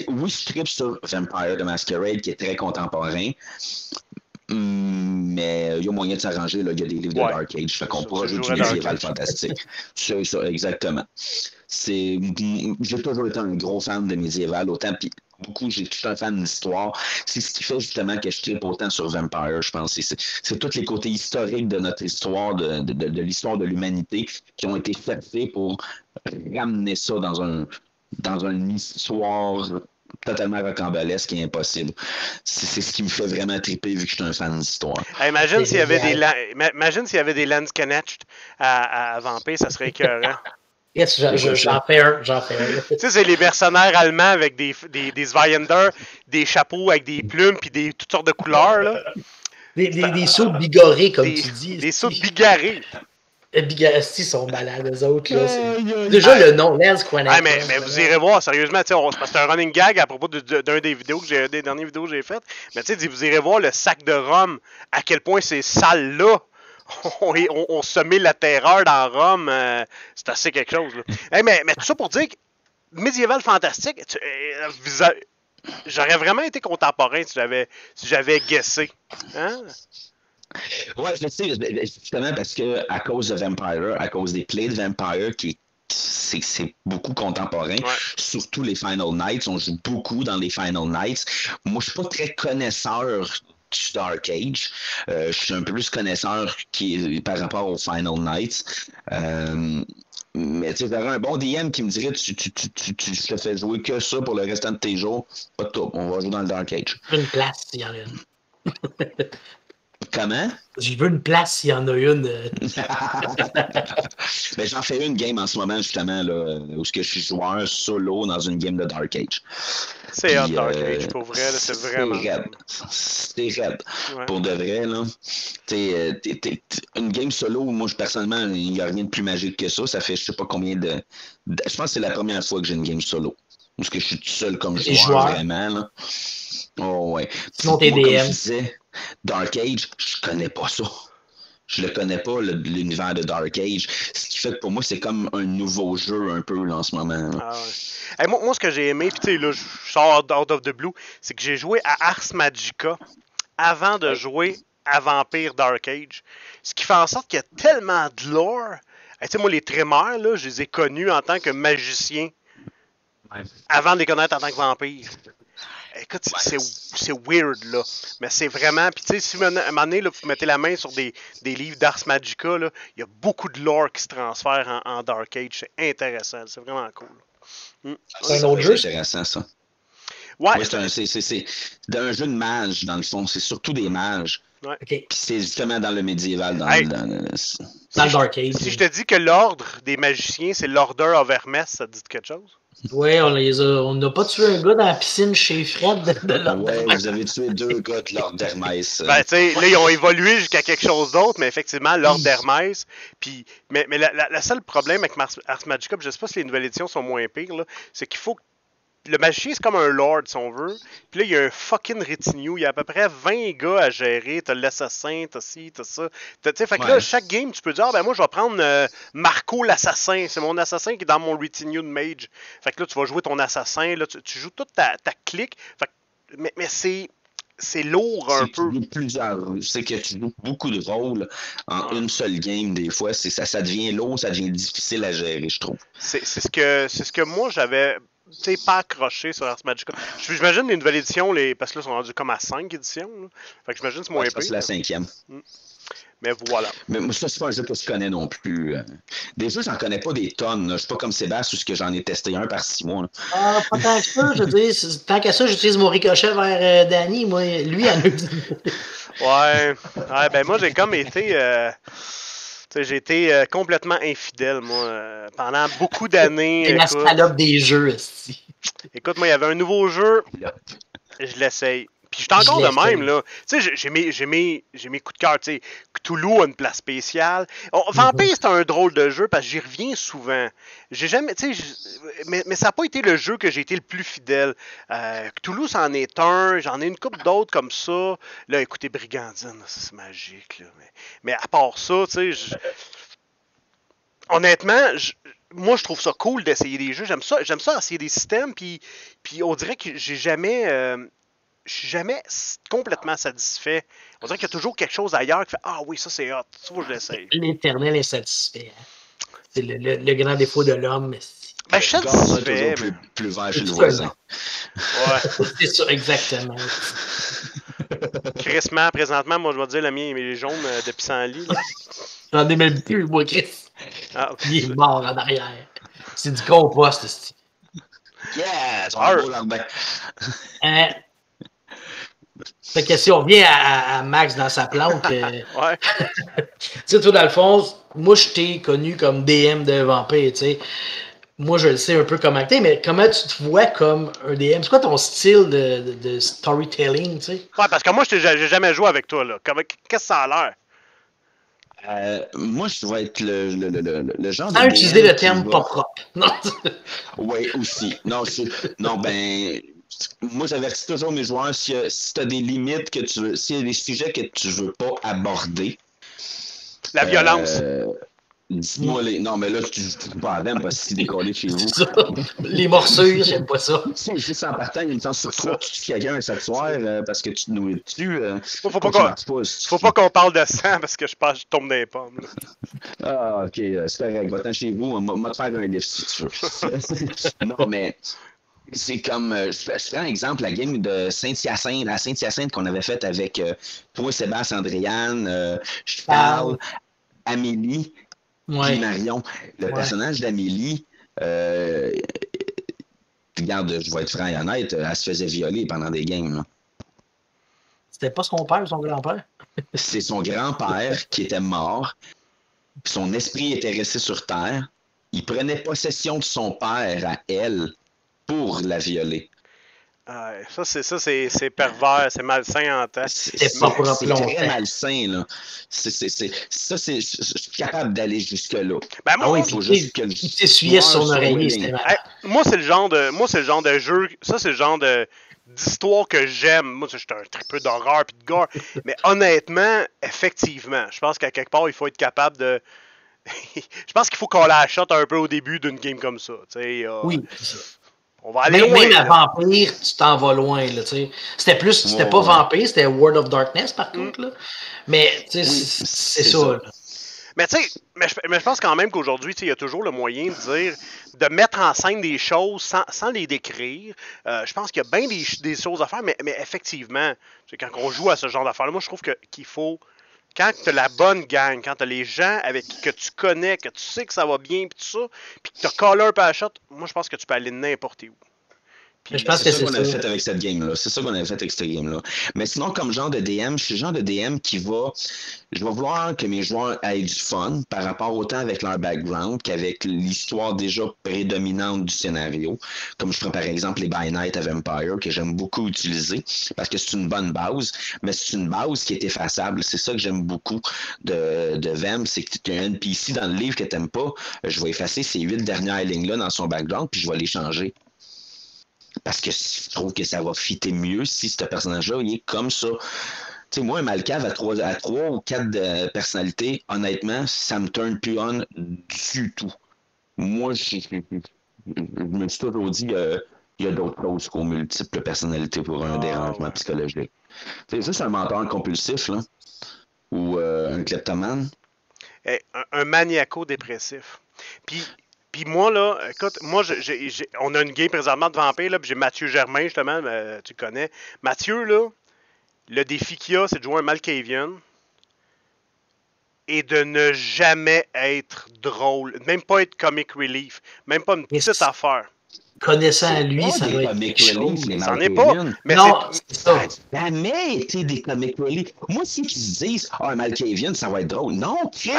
Oui, je tripe sur Vampire the Masquerade, qui est très contemporain. Mais il y a moyen de s'arranger. Là. Il y a des livres de Dark Age. Fait qu'on pourra jouer du médiéval fantastique. C'est ça, exactement. J'ai toujours été un gros fan de médiéval. Autant, puis beaucoup, j'ai tout un fan d'histoire. C'est ce qui fait justement que je tripe autant sur Vampire, je pense. C'est tous les côtés historiques de notre histoire, de l'histoire de l'humanité, qui ont été faits pour ramener ça dans une histoire totalement rocambolesque et impossible. C'est ce qui me fait vraiment triper vu que je suis un fan d'histoire. Imagine s'il y avait des Landsknecht à Vampire, ça serait écœurant. Yes, j'en fais un. Tu sais, c'est les mercenaires allemands avec des Zweihander, des chapeaux avec des plumes puis toutes sortes de couleurs. Là. Des sauts bigorés, comme tu dis. Des sauts bigarrés. Bigastis sont malades, eux autres. Là, déjà, le nom, Landsknecht. Mais vous irez voir, sérieusement, c'est un running gag à propos des dernières vidéos que j'ai faites. Mais tu sais, vous irez voir le sac de Rome, à quel point ces salles-là on se met la terreur dans Rome. C'est assez quelque chose. Là. Mais tout ça pour dire que médiéval fantastique, j'aurais vraiment été contemporain si j'avais guessé. Hein? Ouais, je sais, justement parce que à cause de Vampire, à cause des plays de Vampire c'est beaucoup contemporain, surtout les Final Nights, on joue beaucoup dans les Final Nights. Moi, je suis pas très connaisseur du Dark Age, je suis un peu plus connaisseur par rapport aux Final Nights. Mais tu sais, j'aurais un bon DM qui me dirait tu te fais jouer que ça pour le restant de tes jours. Pas de trouble, on va jouer dans le Dark Age. Une place, s'il y en a une. Comment? Je veux une place, s'il y en a une. Ben, j'en fais une game en ce moment, justement, là, où je suis joueur solo dans une game de Dark Age. C'est hot, Dark Age, pour vrai, là, c'est vraiment. Raide. C'est raide. Ouais. Pour de vrai, là. Une game solo, moi, personnellement, il n'y a rien de plus magique que ça. Ça fait je sais pas combien de. Je pense que c'est la première fois que j'ai une game solo. Parce que je suis tout seul comme joueur, vraiment, là. Oh, ouais. Sinon, t'es Moi, comme DM. je disais, Dark Age, je connais pas ça. Je le connais pas, l'univers de Dark Age. Ce qui fait que pour moi, c'est comme un nouveau jeu un peu là, en ce moment. Ah ouais. Hey, moi, ce que j'ai aimé, puis tu sais, là, je sors out of the blue, c'est que j'ai joué à Ars Magica avant de jouer à Vampire Dark Age. Ce qui fait en sorte qu'il y a tellement de lore. Hey, tu sais, moi, les Trémères, là, je les ai connus en tant que magicien avant de les connaître en tant que vampire. Écoute, c'est weird, là. Mais c'est vraiment... Puis, tu sais, si à un moment donné, là, vous mettez la main sur des livres d'Ars Magica, là, il y a beaucoup de lore qui se transfère en Dark Age. C'est intéressant. C'est vraiment cool. C'est un autre jeu? C'est intéressant, ça. Ouais. Oui, c'est un jeu de mages, dans le fond. C'est surtout des mages. Ouais. Okay. Puis c'est justement dans le médiéval, dans le Dark Age. Si je te dis que l'ordre des magiciens, c'est l'Order of Hermès, ça te dit quelque chose? Oui, on n'a pas tué un gars dans la piscine chez Fred de l'Ordre d'Hermès. Oui, vous avez tué 2 gars de l'Ordre d'Hermès. Ben, tu sais, là, ils ont évolué jusqu'à quelque chose d'autre, mais effectivement, l'Ordre d'Hermès. Puis, mais le seul problème avec Ars Magica, je sais pas si les nouvelles éditions sont moins pires, là, c'est qu'il faut que le magicien, c'est comme un lord, si on veut. Puis là, il y a un fucking retinue. Il y a à peu près 20 gars à gérer. T'as l'assassin, t'as ci, t'as ça. Fait que là, chaque game, tu peux dire, ben moi, je vais prendre Marco l'assassin. C'est mon assassin qui est dans mon retinue de mage. Fait que là, tu vas jouer ton assassin. Là, tu joues toute ta clique. Fait que, mais c'est lourd un peu. C'est que tu joues beaucoup de rôles en une seule game, des fois. Ça devient lourd, ça devient difficile à gérer, je trouve. C'est ce que moi, j'avais... Tu sais, pas accroché sur Ars Magica. J'imagine les nouvelles éditions, parce que là, ils sont rendus comme à 5 éditions. Là. Fait que j'imagine que c'est moins épais. C'est la 5e. Mais voilà. Mais moi, ça, c'est pas un jeu que je connais non plus. Des jeux, j'en connais pas des tonnes. Je suis pas comme Sébastien, où j'en ai testé un par 6 mois. Là. Ah, pas tant que ça. Je veux dire, tant qu'à ça, j'utilise mon ricochet vers Danny. Moi, lui, en a dit. Ouais, ben moi, j'ai comme été... j'ai été complètement infidèle, moi, pendant beaucoup d'années. C'est la salope des jeux, aussi. Écoute, moi, il y avait un nouveau jeu, je l'essaye. Puis je suis encore de même, là. Tu sais, j'ai mes coups de cœur, tu sais. Cthulhu a une place spéciale. Vampire, c'est un drôle de jeu parce que j'y reviens souvent. J'ai jamais, tu sais, mais ça n'a pas été le jeu que j'ai été le plus fidèle. Cthulhu, c'en est un. J'en ai une couple d'autres comme ça. Là, écoutez, Brigandine, c'est magique, là. Mais à part ça, tu sais, honnêtement, moi, je trouve ça cool d'essayer des jeux. J'aime ça essayer des systèmes. Puis on dirait que je suis jamais complètement satisfait. On dirait qu'il y a toujours quelque chose ailleurs qui fait « Ah oui, ça c'est hot, ça faut que je l'essaye. » L'éternel insatisfait. Hein. C'est le grand défaut de l'homme. Ben, je suis satisfait. Plus vert chez le voisin. Ouais. C'est ça, exactement. Crissement, présentement, moi je vais te dire, le mien il est jaune de pissenlit. J'en ai même plus, moi, Chris. Ah, il est mort en arrière. C'est du compost, c'est. Yeah! C'est un beau lendemain. Fait que si on revient à Max dans sa plante, ouais. Tu sais, toi, dans le fond, moi, je t'ai connu comme DM de Vampire, tu sais. Moi, je le sais un peu comment t'es, mais comment tu te vois comme un DM? C'est quoi ton style de storytelling, tu sais? Ouais, parce que moi, j'ai jamais joué avec toi, là. Qu'est-ce que ça a l'air? Moi, je vais être le genre sans de utiliser DM le terme pas propre. Oui, aussi. Non, ben... Moi, j'avertis toujours mes joueurs, si tu as des limites que tu veux, s'il y a des sujets que tu veux pas aborder. La violence. Dis-moi les. Non, mais là, tu ne pas avec parce que c'est décollé chez vous. Les morsures, j'aime pas ça. Juste en partant, il y a une chance sur 3 tu tues quelqu'un un samedi soir parce que tu te nourris dessus. Faut pas qu'on parle de sang parce que je tombe dans les pommes. Là. Ah, ok, c'est correct. Va-t'en chez vous, on va te faire un livre si tu veux. Non, mais. C'est comme, je prends un exemple, la game de Saint-Hyacinthe, la Saint-Hyacinthe qu'on avait faite avec toi, Sébastien, Andréane, Charles, Amélie Ouais. Puis Marion, le personnage d'Amélie, regarde, je vais être franc et honnête, elle se faisait violer pendant des games. Là. C'était pas son père ou son grand-père? C'est son grand-père qui était mort. Son esprit était resté sur Terre. Il prenait possession de son père à elle pour la violer. Ça, c'est pervers, c'est malsain en temps. C'est pas pour C'est très malsain, là. Je suis capable d'aller jusque-là. Ben, moi, il faut juste que il t'essuyait son oreiller, c'était malade. Moi, c'est le genre de jeu, ça, c'est le genre d'histoire que j'aime. Moi, je suis un peu d'horreur puis de gore. Mais honnêtement, effectivement, je pense qu'à quelque part, il faut être capable de... je pense qu'il faut qu'on la shot un peu au début d'une game comme ça. Oui, c'est ça. On va aller loin. Même à Vampire, tu t'en vas loin. Là, c'était pas Vampire, c'était World of Darkness par contre. Là. Mais c'est ça. Là. Mais tu sais, mais je pense quand même qu'aujourd'hui, il y a toujours le moyen de mettre en scène des choses sans les décrire. Je pense qu'il y a bien des choses à faire, mais effectivement, quand on joue à ce genre d'affaires-là, moi je trouve qu'il faut... Quand tu as la bonne gang, quand tu as les gens que tu connais, que tu sais que ça va bien, puis tout ça, puis que tu as call un par shot, moi je pense que tu peux aller n'importe où. Je pense que c'est ça qu'on avait fait avec cette game-là. C'est ça qu'on avait fait avec cette game-là. Mais sinon, comme genre de DM, je suis le genre de DM qui va... Je vais vouloir que mes joueurs aient du fun par rapport autant avec leur background qu'avec l'histoire déjà prédominante du scénario. Comme je ferais par exemple les By Night of Empire, que j'aime beaucoup utiliser, parce que c'est une bonne base, mais c'est une base qui est effaçable. C'est ça que j'aime beaucoup de Vem, c'est que tu as un NPC dans le livre que tu n'aimes pas, je vais effacer ces 8 dernières lignes-là dans son background, puis je vais les changer. Parce que je trouve que ça va fitter mieux si ce personnage-là il est comme ça. Tu sais, moi, un Malcave à 3 ou 4 personnalités, honnêtement, ça me turn plus on du tout. Moi, je me suis toujours dit il y a d'autres choses qu'aux multiples personnalités pour un dérangement psychologique. Tu sais, ça, c'est un menteur compulsif, là. Ou un kleptomane. Un maniaco-dépressif. Puis moi, là, écoute, on a une game présentement de Vampire, là, puis j'ai Mathieu Germain, justement, tu le connais. Mathieu, là, le défi qu'il a, c'est de jouer un Malkavian et de ne jamais être drôle, même pas être comic relief, même pas une petite affaire. Connaissant lui, ça doit être quelque chose. Ça n'en est pas. Mais non, c'est ça. Jamais été des comic relief. Moi, si ils se disent un Malkavian, ça va être drôle. Non, Chris!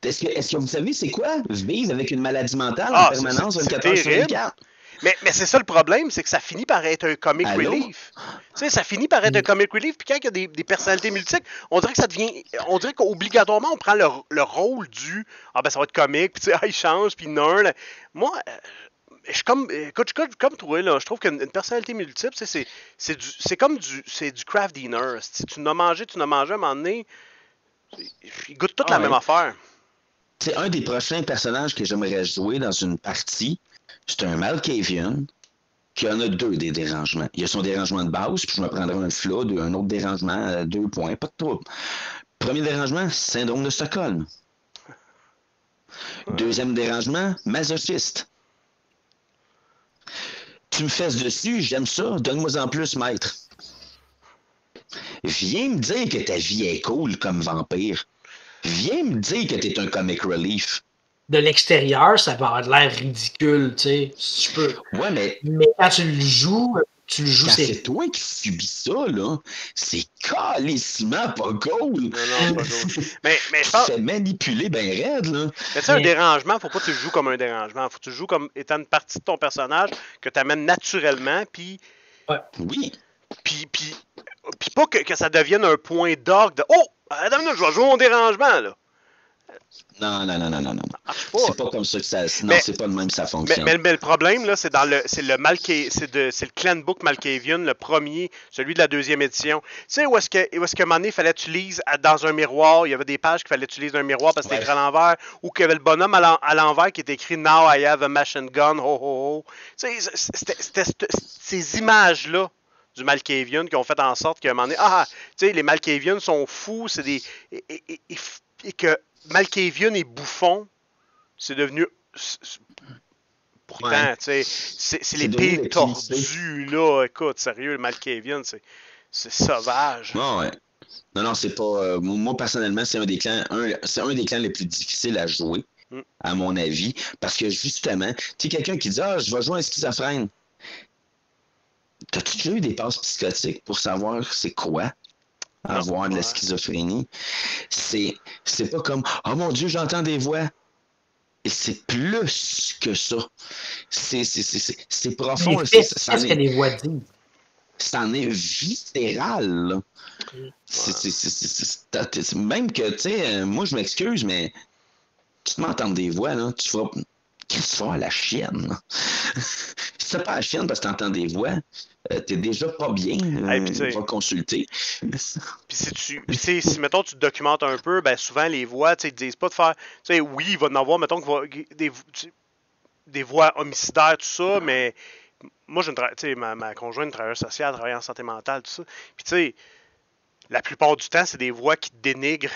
Est-ce que vous savez c'est quoi? Vivre avec une maladie mentale en permanence 24 heures sur 24? Mais c'est ça le problème, c'est que ça finit par être un comic relief. Tu sais, ça finit par être un comic relief, puis quand il y a des personnalités multiples, on dirait que ça devient... On dirait qu'obligatoirement, on prend le rôle du... Ah ben, ça va être comique, puis tu sais, il change, puis non. Moi... Écoute, comme toi, là, je trouve qu'une personnalité multiple, c'est comme du craft dinner. Si tu n'as mangé, à un moment donné, il goûte toute la même affaire. C'est un des prochains personnages que j'aimerais jouer dans une partie. C'est un Malkavian qui en a 2 des dérangements. Il y a son dérangement de base, puis je me prendrai un flood, un autre dérangement à 2 points, pas de trouble. Premier dérangement, syndrome de Stockholm. Deuxième dérangement, masochiste. Tu me fesses dessus, j'aime ça, donne-moi en plus, maître. Viens me dire que ta vie est cool comme vampire. Viens me dire que t'es un comic relief. De l'extérieur, ça peut avoir l'air ridicule, tu sais, si tu peux. Ouais, mais quand tu le joues, c'est toi qui subis ça, là. C'est calissement pas cool. Non, pas cool. Mais je pense... Tu te fais manipuler ben raide, là. Mais tu sais, un dérangement, faut pas que tu le joues comme un dérangement. Faut que tu le joues comme étant une partie de ton personnage que tu amènes naturellement, puis... Ouais. Oui. Puis pas que ça devienne un point d'orgue de « Oh! Attends, je vais jouer mon dérangement, là! » Non. C'est pas comme ça que ça... Non, c'est pas le même que ça fonctionne. Mais le problème, là, c'est le clan book Malkavian, le premier, celui de la 2e édition. Tu sais, où est-ce qu'à un moment donné, il fallait que tu lises dans un miroir, il y avait des pages qu'il fallait que tu lises dans un miroir parce que c'était écrit à l'envers, ou qu'il y avait le bonhomme à l'envers qui était écrit « Now I have a machine gun, ho ho ho ». Tu sais, c'était ces images-là du Malkavian qui ont fait en sorte qu'à un moment donné, tu sais, les Malkavians sont fous, c'est des... Et que Malkavian est bouffon, c'est devenu... Pourtant, tu sais, c'est l'épée tordue, là. Écoute, sérieux, le Malkavian, c'est sauvage. Ouais. Non, c'est pas... moi, personnellement, c'est un des clans les plus difficiles à jouer. à mon avis. Parce que justement, tu sais, quelqu'un qui dit « Ah, je vais jouer un schizophrène ». T'as-tu déjà eu des passes psychotiques pour savoir c'est quoi avoir de la schizophrénie? C'est pas comme « Oh mon Dieu, j'entends des voix ». Et c'est plus que ça. C'est profond. Qu'est-ce que les voix disent? C'en est viscéral. Même que, tu sais, moi, je m'excuse, mais tu m'entends des voix, là, tu feras... Qu'est-ce que tu feras à la chienne? Si t'as pas la chienne parce que t'entends des voix, t'es déjà pas bien. Va consulter. Puis si mettons, tu te documentes un peu, ben souvent, les voix, tu sais, ils te disent pas de faire... Tu sais, oui, il va en avoir, mettons, des voix homicidaires, tout ça, mais... Moi, ma conjointe, travailleuse sociale, travaille en santé mentale, tout ça. Puis, tu sais, la plupart du temps, c'est des voix qui te dénigrent.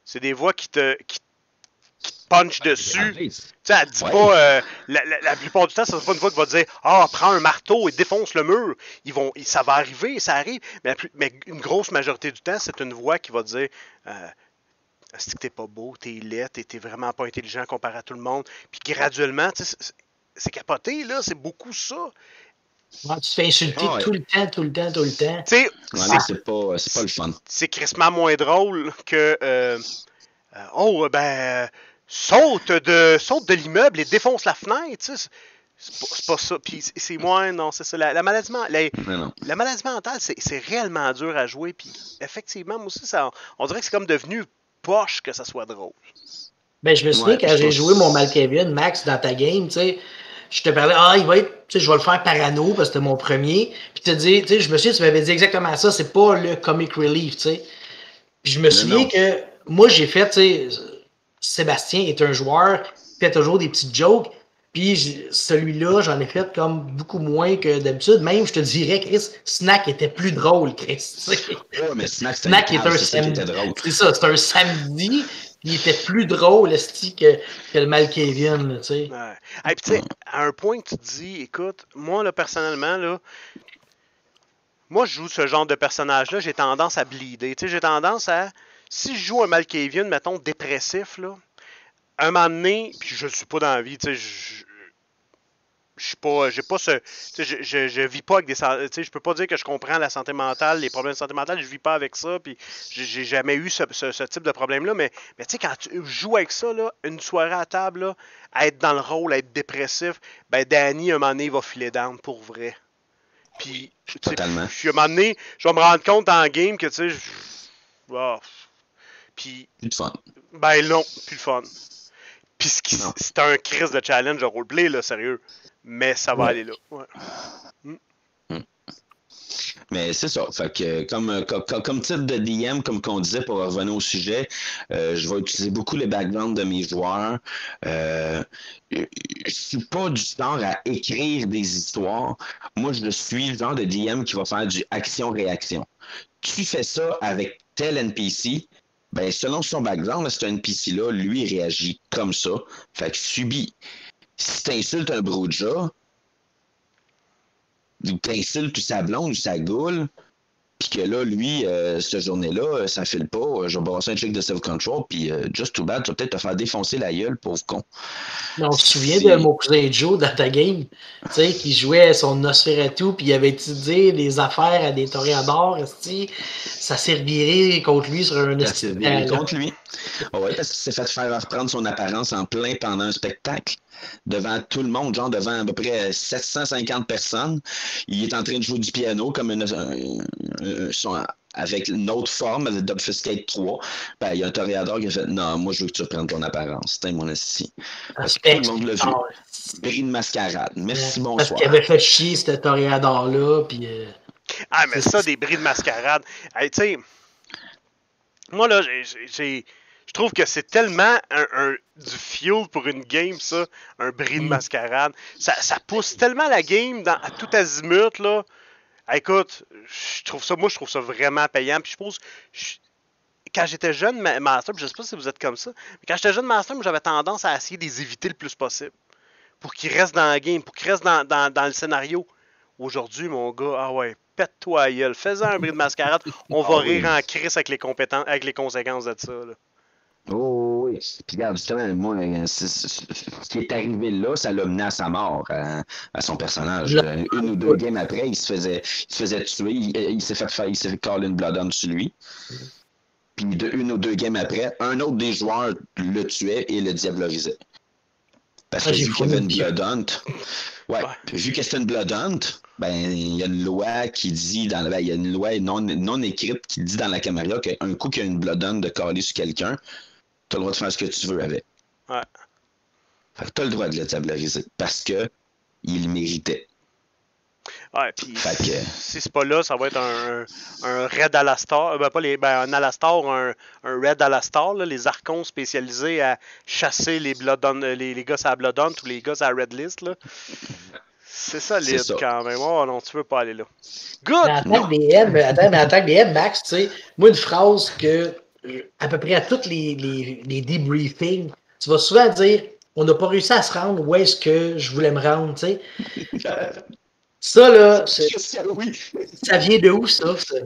C'est des voix qui te punch dessus. Tu sais, elle dit pas... la plupart du temps, c'est pas une voix qui va te dire « Ah, prends un marteau et défonce le mur. » Ça va arriver, ça arrive. Mais une grosse majorité du temps, c'est une voix qui va te dire « C'est que t'es pas beau, t'es laid, t'es vraiment pas intelligent comparé à tout le monde. » Puis graduellement, tu sais... C'est capoté, là, c'est beaucoup ça. Tu te fais insulter tout le temps. Tu sais, c'est pas le fun. C'est crissement moins drôle que saute de l'immeuble et défonce la fenêtre, tu sais. C'est pas ça. Puis c'est moins, non, c'est ça. La maladie mentale, c'est réellement dur à jouer. Puis effectivement, moi aussi, on dirait que c'est comme devenu poche que ça soit drôle. Ben, je me souviens quand j'ai joué mon Malkavian, Max, dans ta game, tu sais. Je te parlais, il va être, tu sais, je vais le faire parano parce que c'était mon premier. Puis tu sais, je me souviens, tu m'avais dit exactement ça, c'est pas le comic relief, tu sais. Puis je me souviens que moi, j'ai fait, tu sais, Sébastien est un joueur qui fait toujours des petites jokes. Puis celui-là, j'en ai fait comme beaucoup moins que d'habitude. Même, je te dirais, Chris, Snack était plus drôle, Chris. Ouais, mais Snack est un samedi. C'est ça, c'est un samedi. Il était plus drôle, que le Malkavian, tu sais. Ouais. Puis tu sais, à un point que tu te dis, écoute, moi, là, personnellement, là, moi, je joue ce genre de personnage-là, j'ai tendance à bleeder. Tu sais, j'ai tendance à... Si je joue un Malkavian, mettons, dépressif, là, un moment donné, puis je suis pas dans la vie, tu sais, je suis pas, j'ai pas ce, je vis pas avec des, tu sais, je peux pas dire que je comprends la santé mentale, les problèmes de santé mentale, je vis pas avec ça, puis j'ai jamais eu ce type de problème-là, mais tu sais, quand tu joues avec ça, là, une soirée à table, là, à être dans le rôle, à être dépressif, ben Danny, un moment donné, il va filer down pour vrai. Puis, totalement. Puis, un moment donné, je vais me rendre compte en game que, tu sais, puis, plus de fun. Ben non, plus de fun. Puis c'est un crise de challenge de roleplay, là, sérieux. Mais ça va aller là. Ouais. Mais c'est ça. Fait que comme type de DM, comme qu'on disait pour revenir au sujet, je vais utiliser beaucoup les backgrounds de mes joueurs. Je suis pas du genre à écrire des histoires. Moi, je suis le genre de DM qui va faire du action-réaction. Tu fais ça avec tel NPC, ben selon son background, ce NPC-là, lui, il réagit comme ça. Fait que subit. Si t'insultes un Broodja, ou t'insultes sa blonde ou sa goule, puis que là, lui, cette journée-là, ça file pas, je vais brasser un check de self-control, puis just too bad, tu vas peut-être te faire défoncer la gueule, pauvre con. On se souvient de mon cousin Joe dans ta game, tu sais, qui jouait son Nosferatu, puis il avait étudié des affaires à des toréadors, ça s'est reviré contre lui sur un... Ça s'est reviré contre lui. Oui, parce qu'il s'est fait faire reprendre son apparence en plein pendant un spectacle. Devant tout le monde, genre devant à peu près 750 personnes. Il est en train de jouer du piano comme avec une autre forme, le Dubfuscate 3. Ben, il y a un toréador qui a fait « Non, moi, je veux que tu reprennes ton apparence. C'est mon assis. » Tout le monde l'a vu. Bris de mascarade. Merci, bonsoir. Parce qu'il avait fait chier, ce toréador-là. Puis, Ah, mais ça, des bris de mascarade. Hey, tu sais, moi, là, je trouve que c'est tellement du fuel pour une game, ça, un bris de mascarade. Ça pousse tellement la game à tout azimut, là. Écoute, je trouve ça vraiment payant. Puis je pense, quand j'étais jeune Master, je sais pas si vous êtes comme ça, mais quand j'étais jeune Master, j'avais tendance à essayer de les éviter le plus possible. Pour qu'ils restent dans la game, pour qu'ils restent dans le scénario. Aujourd'hui, mon gars, ah ouais, pète-toi à gueule, fais-en un bris de mascarade, on va rire en crise avec les conséquences de ça, là. Oh, oui. Puis regarde, justement, moi, ce qui est arrivé là, ça l'a mené à sa mort, à son personnage. Une ou deux games après, il se faisait tuer, il s'est fait caller une bloodhound sur lui. Puis une ou deux games après, un autre des joueurs le tuait et le diabolisait. Parce que vu qu'il y avait une bloodhound, vu que c'était une bloodhound, ben il y a une loi qui dit il y a une loi non écrite qui dit dans la caméra qu'un coup qu'il y a une bloodhound de caler sur quelqu'un, tu as le droit de faire ce que tu veux avec. Ouais. Fait que tu as le droit de le diaboliser parce que il le méritait. Ouais, puis si c'est pas là, ça va être un Red Alastar. Un Alastar, un Red Alastar, là, les archons spécialisés à chasser les Bloodhound, les gars à Bloodhound ou les gars à Red List. Là. C'est solide quand même. Oh non, tu veux pas aller là. Good! Mais en tant que DM, Max, tu sais, moi, une phrase que, à peu près à tous les debriefings, tu vas souvent dire on n'a pas réussi à se rendre où est-ce que je voulais me rendre, tu sais. Ça, là, ça vient de où, ça? Tu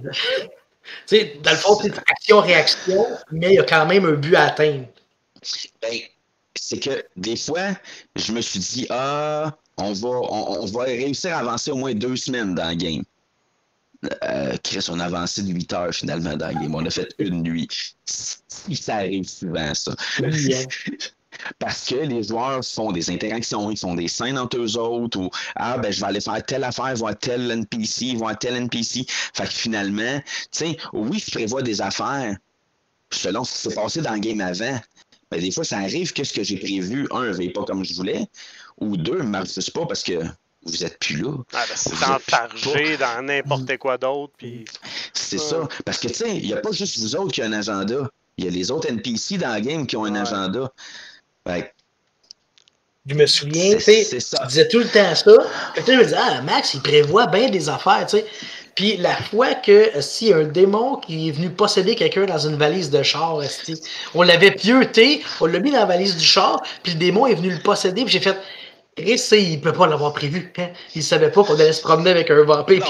sais, dans le fond, c'est action-réaction, mais il y a quand même un but à atteindre. Ben, c'est que des fois, je me suis dit, on va réussir à avancer au moins 2 semaines dans le game. Chris, on a avancé de 8 heures finalement dans le game. On a fait une nuit. Ça arrive souvent, ça. Yeah. Parce que les joueurs font des interactions, ils font des scènes entre eux autres, ou je vais aller faire telle affaire, voir tel NPC, voir tel NPC. Fait que finalement, tu sais, oui, je prévois des affaires selon ce qui s'est passé dans le game avant. Mais des fois, ça arrive que ce que j'ai prévu, un, ne va pas comme je voulais, ou deux, ne marche pas parce que vous n'êtes plus là. C'est enfargé dans n'importe quoi d'autre. Puis... C'est ça. Parce que, tu sais, il n'y a pas juste vous autres qui ont un agenda. Il y a les autres NPC dans le game qui ont un agenda. Ouais. Je me souviens, tu disais tout le temps ça. Fait que je me disais, Max, il prévoit bien des affaires, tu sais. Puis la fois que s'il y a un démon qui est venu posséder quelqu'un dans une valise de char, on l'avait pieuté, on l'a mis dans la valise du char, puis le démon est venu le posséder, puis j'ai fait, il ne peut pas l'avoir prévu. Hein? Il ne savait pas qu'on allait se promener avec un vampire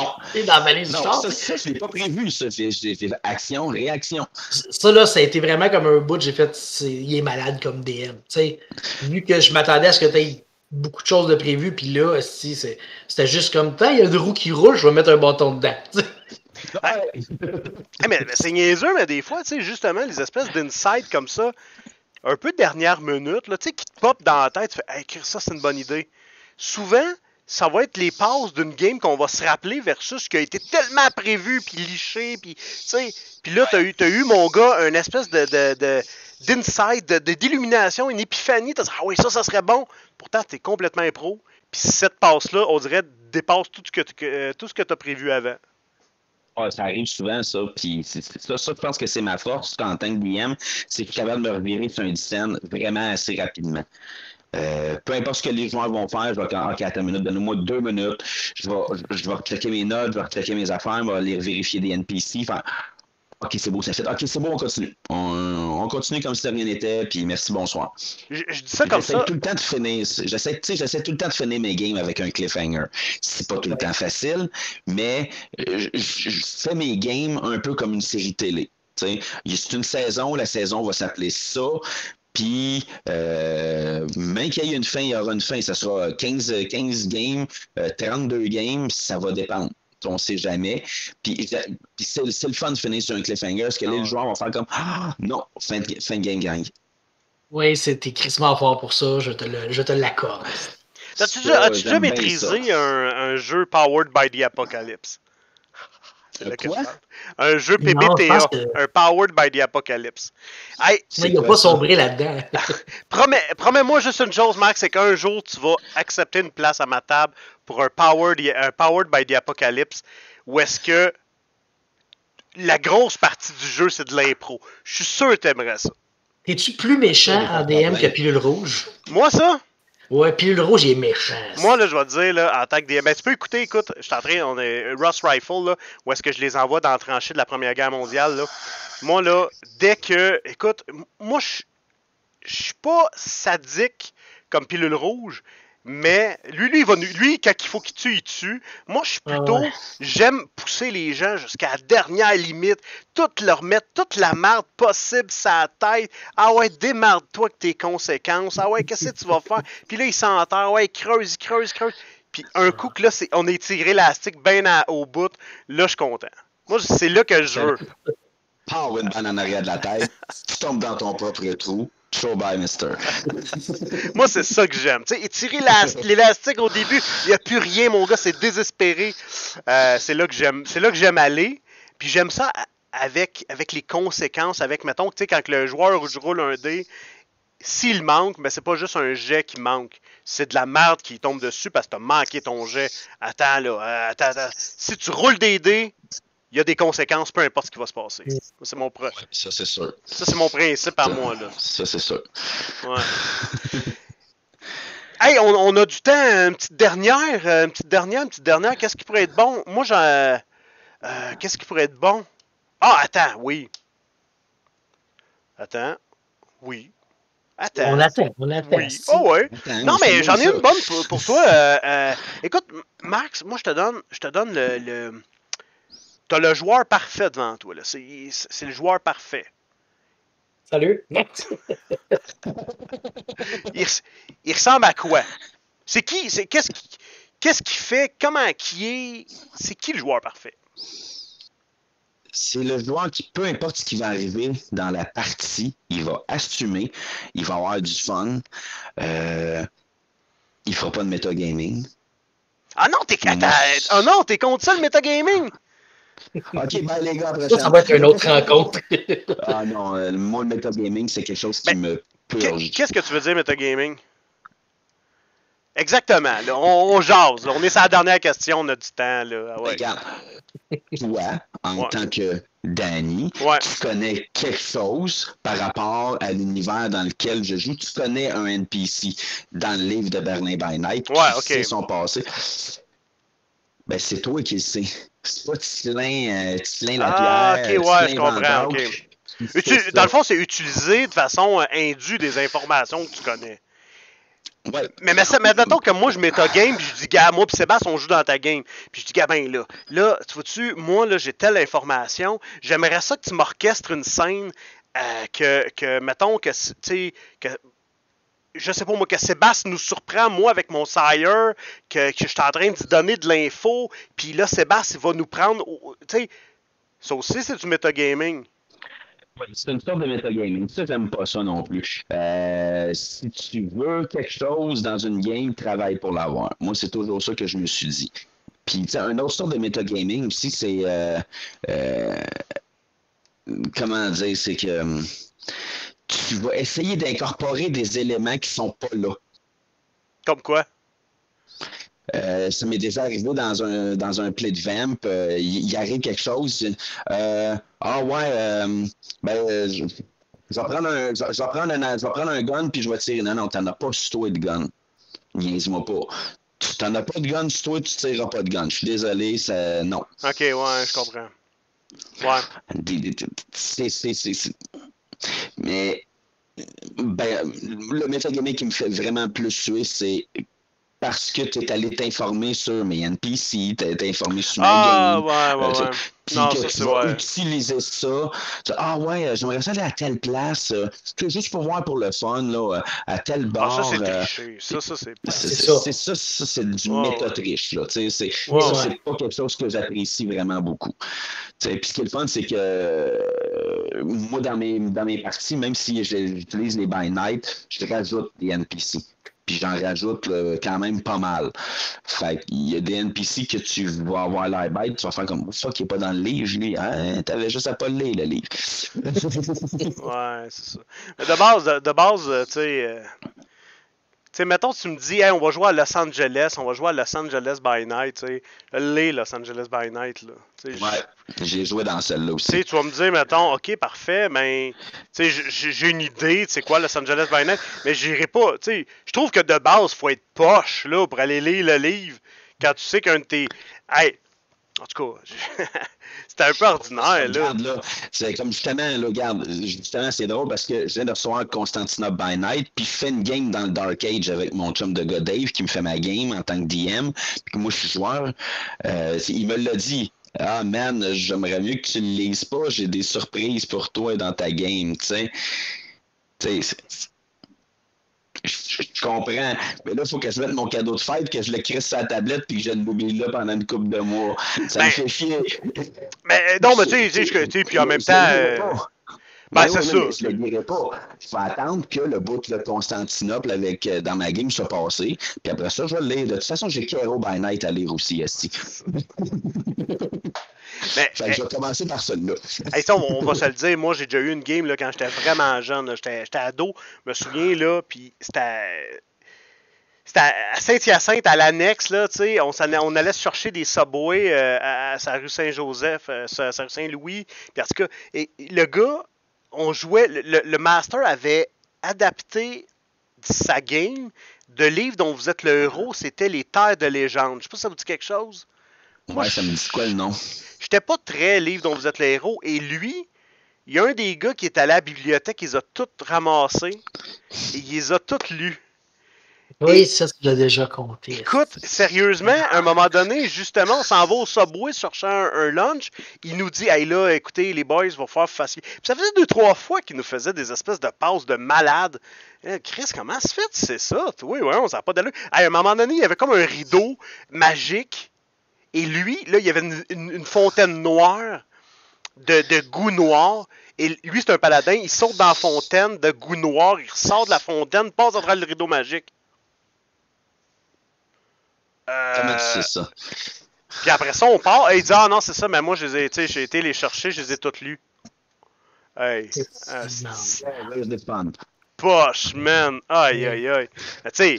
dans la valise du char. Ça, je ne l'ai pas prévu, ça. J'ai fait action, réaction. Ça, là, ça a été vraiment comme un bout. J'ai fait, il est malade comme DM. T'sais, vu que je m'attendais à ce que tu aies beaucoup de choses de prévues, puis là, c'était juste comme, il y a une roue qui roule, je vais mettre un bâton dedans. mais c'est niaiseux, mais des fois, justement, les espèces d'insights comme ça, un peu de dernière minute, là, qui te pop dans la tête, tu fais, hey, ça, c'est une bonne idée. Souvent, ça va être les passes d'une game qu'on va se rappeler versus ce qui a été tellement prévu, puis liché, puis là, t'as eu, mon gars, une espèce d'insight, d'illumination, une épiphanie, t'as dit, ah oui, ça serait bon. Pourtant, t'es complètement impro, puis cette passe-là, on dirait, dépasse tout ce que t'as prévu avant. Ouais, ça arrive souvent, ça. Puis ça, je pense que c'est ma force en tant que DM, c'est que je suis capable de me revirer sur une scène vraiment assez rapidement. Peu importe ce que les joueurs vont faire, je vais OK, attends une minute, donne-moi 2 minutes. Je vais checker mes notes, je vais checker mes affaires, je vais aller vérifier des NPC. Faire OK, c'est beau, ça fait. OK, c'est beau, on continue. On continue comme si de rien n'était, puis merci, bonsoir. Je dis ça comme ça. J'essaie tout le temps de finir. J'essaie tout le temps de finir mes games avec un cliffhanger. C'est pas tout le temps facile, mais je fais mes games un peu comme une série télé. C'est une saison, la saison va s'appeler ça. Puis, même qu'il y ait une fin, il y aura une fin. Ça sera 15 games, 32 games, ça va dépendre. On ne sait jamais. Puis c'est le fun de finir sur un cliffhanger, parce que là, le joueur va faire comme non, fin de game, gang. Oui, c'était crissement fort pour ça, je te l'accorde. As-tu déjà maîtrisé un jeu Powered by the Apocalypse? Quoi? Un jeu PBTA, un Powered by the Apocalypse. Hey, mais il n'a pas sombré là-dedans. Promets-moi juste une chose, Max, c'est qu'un jour, tu vas accepter une place à ma table pour un Powered by the Apocalypse, où est-ce que la grosse partie du jeu, c'est de l'impro. Je suis sûr que tu aimerais ça. Es-tu plus méchant en DM que Pilule Rouge? Moi, ça? Ouais, Pilule Rouge, il est méchant. Moi, là, je vais te dire, là, en tant que DM, tu peux écouter, je suis en train, on est Ross Rifle, là, où est-ce que je les envoie dans la tranchée de la Première Guerre mondiale, là. Moi, là, dès que, écoute, moi, je suis pas sadique comme Pilule Rouge, Mais lui, quand il faut qu'il tue, il tue. Moi, je suis plutôt... J'aime pousser les gens jusqu'à la dernière limite. Leur mettre toute la merde possible sur la tête. Ah ouais, démarde-toi que tes conséquences. Ah ouais, qu'est-ce que tu vas faire? Puis là, il s'enterre. Ouais, il creuse. Puis un coup que là, on est tiré l'élastique bien au bout. Là, je suis content. Moi, c'est là que je veux. Pow, une balle en arrière de la tête. Tu tombes dans ton propre trou. Show by mister. Moi, c'est ça que j'aime. Tu sais, étirer l'élastique au début, il n'y a plus rien, mon gars, c'est désespéré. C'est là que j'aime aller. Puis j'aime ça avec les conséquences, mettons, tu sais, quand le joueur roule un dé, s'il manque, ben c'est pas juste un jet qui manque. C'est de la merde qui tombe dessus parce que t'as manqué ton jet. Attends, là, attends. Si tu roules des dés, il y a des conséquences, peu importe ce qui va se passer. C'est mon ça, c'est sûr. Ça, c'est mon principe à moi, là. Ça, c'est sûr. Ouais. Hey, on a du temps. Une petite dernière. Qu'est-ce qui pourrait être bon? Moi, qu'est-ce qui pourrait être bon? Ah, attends, oui. Attends. Oui. Attends. On attend. Oui. Oh, ouais. Attends, non, mais j'en ai une bonne pour toi. Écoute, Max, moi, je te donne le t'as le joueur parfait devant toi. Là. C'est le joueur parfait. Salut. Il ressemble à quoi? C'est qui? Qu'est-ce qu'il fait? Comment qui est? C'est qui le joueur parfait? C'est le joueur qui, peu importe ce qui va arriver dans la partie, il va assumer, il va avoir du fun, il fera pas de metagaming. Ah non, t'es contre ça, le metagaming? Ok, ben les gars, Ça va être une autre rencontre. Ah non, moi, le metagaming, c'est quelque chose qui me purge. Qu'est-ce que tu veux dire, metagaming? Exactement. Là, on jase. Là. On est sur la dernière question. On a du temps. Là. Ouais. Regarde, toi, en tant que Danny, tu connais quelque chose par rapport à l'univers dans lequel je joue. Tu connais un NPC dans le livre de Berlin by Night qui sait son passé. Ben, c'est toi qui le sais. C'est pas Ticelin Lapierre. Ok, ouais, je comprends. Okay. Dans le fond, c'est utiliser de façon indue des informations que tu connais. Ouais. Mais mettons que moi, je mets ta game, puis je dis, gars, moi, puis Sébastien, on joue dans ta game. Puis je dis, gars, ben là, tu vois-tu, moi, là, j'ai telle information, j'aimerais ça que tu m'orchestres une scène mettons, que, tu sais, que. Je sais pas moi, que Sébastien nous surprend, moi, avec mon sire, que je suis en train de donner de l'info, puis là, Sébastien, il va nous prendre. Tu sais, ça aussi, c'est du metagaming. Ouais, c'est une sorte de metagaming. Ça, j'aime pas ça non plus. Si tu veux quelque chose dans une game, travaille pour l'avoir. Moi, c'est toujours ça que je me suis dit. Puis, tu sais, une autre sorte de metagaming aussi, c'est. Comment dire, c'est que. Tu vas essayer d'incorporer des éléments qui sont pas là. Comme quoi? Ça m'est déjà arrivé dans un play de vamp, il arrive quelque chose. Je vais prendre un gun puis je vais tirer. Non, t'en as pas sur toi de gun. Niaise-moi pas. T'en as pas de gun sur toi, tu tireras pas de gun. Je suis désolé, non. Ok, ouais, je comprends. Ouais. Mais le metagaming qui me fait vraiment plus suer, c'est parce que tu es allé t'informer sur mes NPC, t'es informé sur ma game. Ouais. Non, que tu vas utiliser ça. J'aimerais ça aller à telle place. Juste pour voir pour le fun, là, à tel bar. Ça, c'est triché. Ça, c'est du méta-triche. C'est pas quelque chose que j'apprécie vraiment beaucoup. Puis ce qui est le fun, c'est que moi, dans mes parties, même si j'utilise les by night, je rajoute des NPC. Puis j'en rajoute quand même pas mal. Fait qu'il y a des NPC que tu vas avoir l'air bête, tu vas faire comme ça qui est pas dans le livre, lui. Hein, t'avais juste à pas le lire, le livre. Ouais, c'est ça. Mais de base, tu sais, mettons, tu me dis, hey, on va jouer à Los Angeles by Night, tu sais. Les Los Angeles by Night, là. Ouais, j'ai joué dans celle-là aussi. Tu vas me dire, mettons, ok, parfait, mais j'ai une idée, tu sais quoi, Los Angeles by Night, mais j'irai pas, tu sais. Je trouve que de base, faut être poche, là, pour aller lire le livre, quand tu sais qu'un de tes. Hey, En tout cas, c'était un peu ordinaire, là. Regarde, là, c'est comme justement, là, regarde, justement, c'est drôle parce que je viens de recevoir Constantinople by Night, puis je fais une game dans le Dark Age avec mon chum de gars Dave qui me fait ma game en tant que DM, puis que moi je suis joueur. Il me l'a dit. Ah man, j'aimerais mieux que tu le lises pas, j'ai des surprises pour toi dans ta game, tu sais. Tu sais, je comprends. Mais là, il faut que je mette mon cadeau de fête, que je le crisse sur la tablette, puis que je l'oublie là pendant une couple de mois. Ça me fait chier. Mais non, mais tu sais, puis en même temps. Ben, c'est ça. Je le dirai pas. Je vais attendre que le bout de Constantinople avec, dans ma game soit passé. Puis après ça, je vais le lire. De toute façon, j'ai Kero by Night à lire aussi, esti. Mais, je vais commencer par celui-là. Hey, on va se le dire, moi j'ai déjà eu une game là, quand j'étais vraiment jeune. J'étais ado, je me souviens, là, puis c'était à Saint-Hyacinthe, à l'annexe, là, tu sais, on allait se chercher des Subway à sa rue Saint-Joseph, sa rue Saint-Louis. Puis en tout cas, et le gars, on jouait, le master avait adapté sa game de livre dont vous êtes le héros, c'était Les Terres de légende. Je sais pas si ça vous dit quelque chose. Ouais, ça me dit quoi le nom? J'étais pas très livre dont vous êtes le héros. Et lui, il y a un des gars qui est allé à la bibliothèque, il les a toutes ramassés et il les a toutes lus. Oui, et, ça, tu l'as déjà compté. Écoute, sérieusement, à un moment donné, justement, on s'en va au Subway chercher un lunch. Il nous dit, hey là, écoutez, les boys, il va falloir facile. Puis ça faisait 2-3 fois qu'il nous faisait des espèces de passes de malade. Chris, comment se fait, c'est ça? Oui, ouais, on s'en a pas d'allure. À un moment donné, il y avait comme un rideau magique. Et lui, là, il y avait une fontaine noire de goût noir. Et lui, c'est un paladin. Il saute dans la fontaine de goût noir. Il ressort de la fontaine, passe à travers le rideau magique. Comment tu sais ça? Puis après ça, on part. Et il dit, ah non, c'est ça, mais moi, j'ai été les chercher, je les ai toutes lues. Hey. Poche, man. Aïe, aïe, aïe. Tu sais,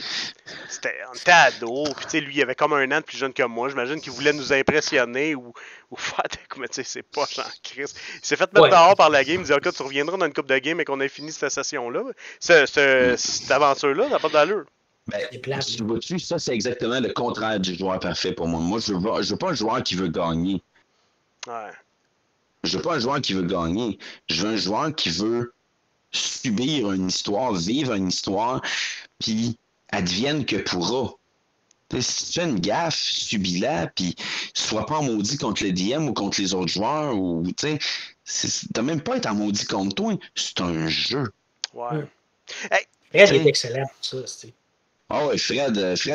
on était ados. Puis tu sais, lui, il avait comme un an de plus jeune que moi. J'imagine qu'il voulait nous impressionner ou faire des coups. Mais tu sais, c'est poche en crise. Il s'est fait mettre dehors par la game. Il dit, ok, tu reviendras dans une coupe de game et qu'on ait fini cette session-là. Cette aventure-là, ça n'a pas d'allure. Ben, vois-tu, ça, c'est exactement le contraire du joueur parfait pour moi. Moi, je veux pas un joueur qui veut gagner. Ouais. Je veux pas un joueur qui veut gagner. Je veux un joueur qui veut subir une histoire, vivre une histoire, puis advienne que pourra. Si tu fais une gaffe, subis-la, puis sois pas en maudit contre le DM ou contre les autres joueurs, ou tu sais, t'as même pas à être en maudit contre toi. C'est un jeu. Ouais. Hey, Fred est excellent pour ça, c'est. Ah ouais, Fred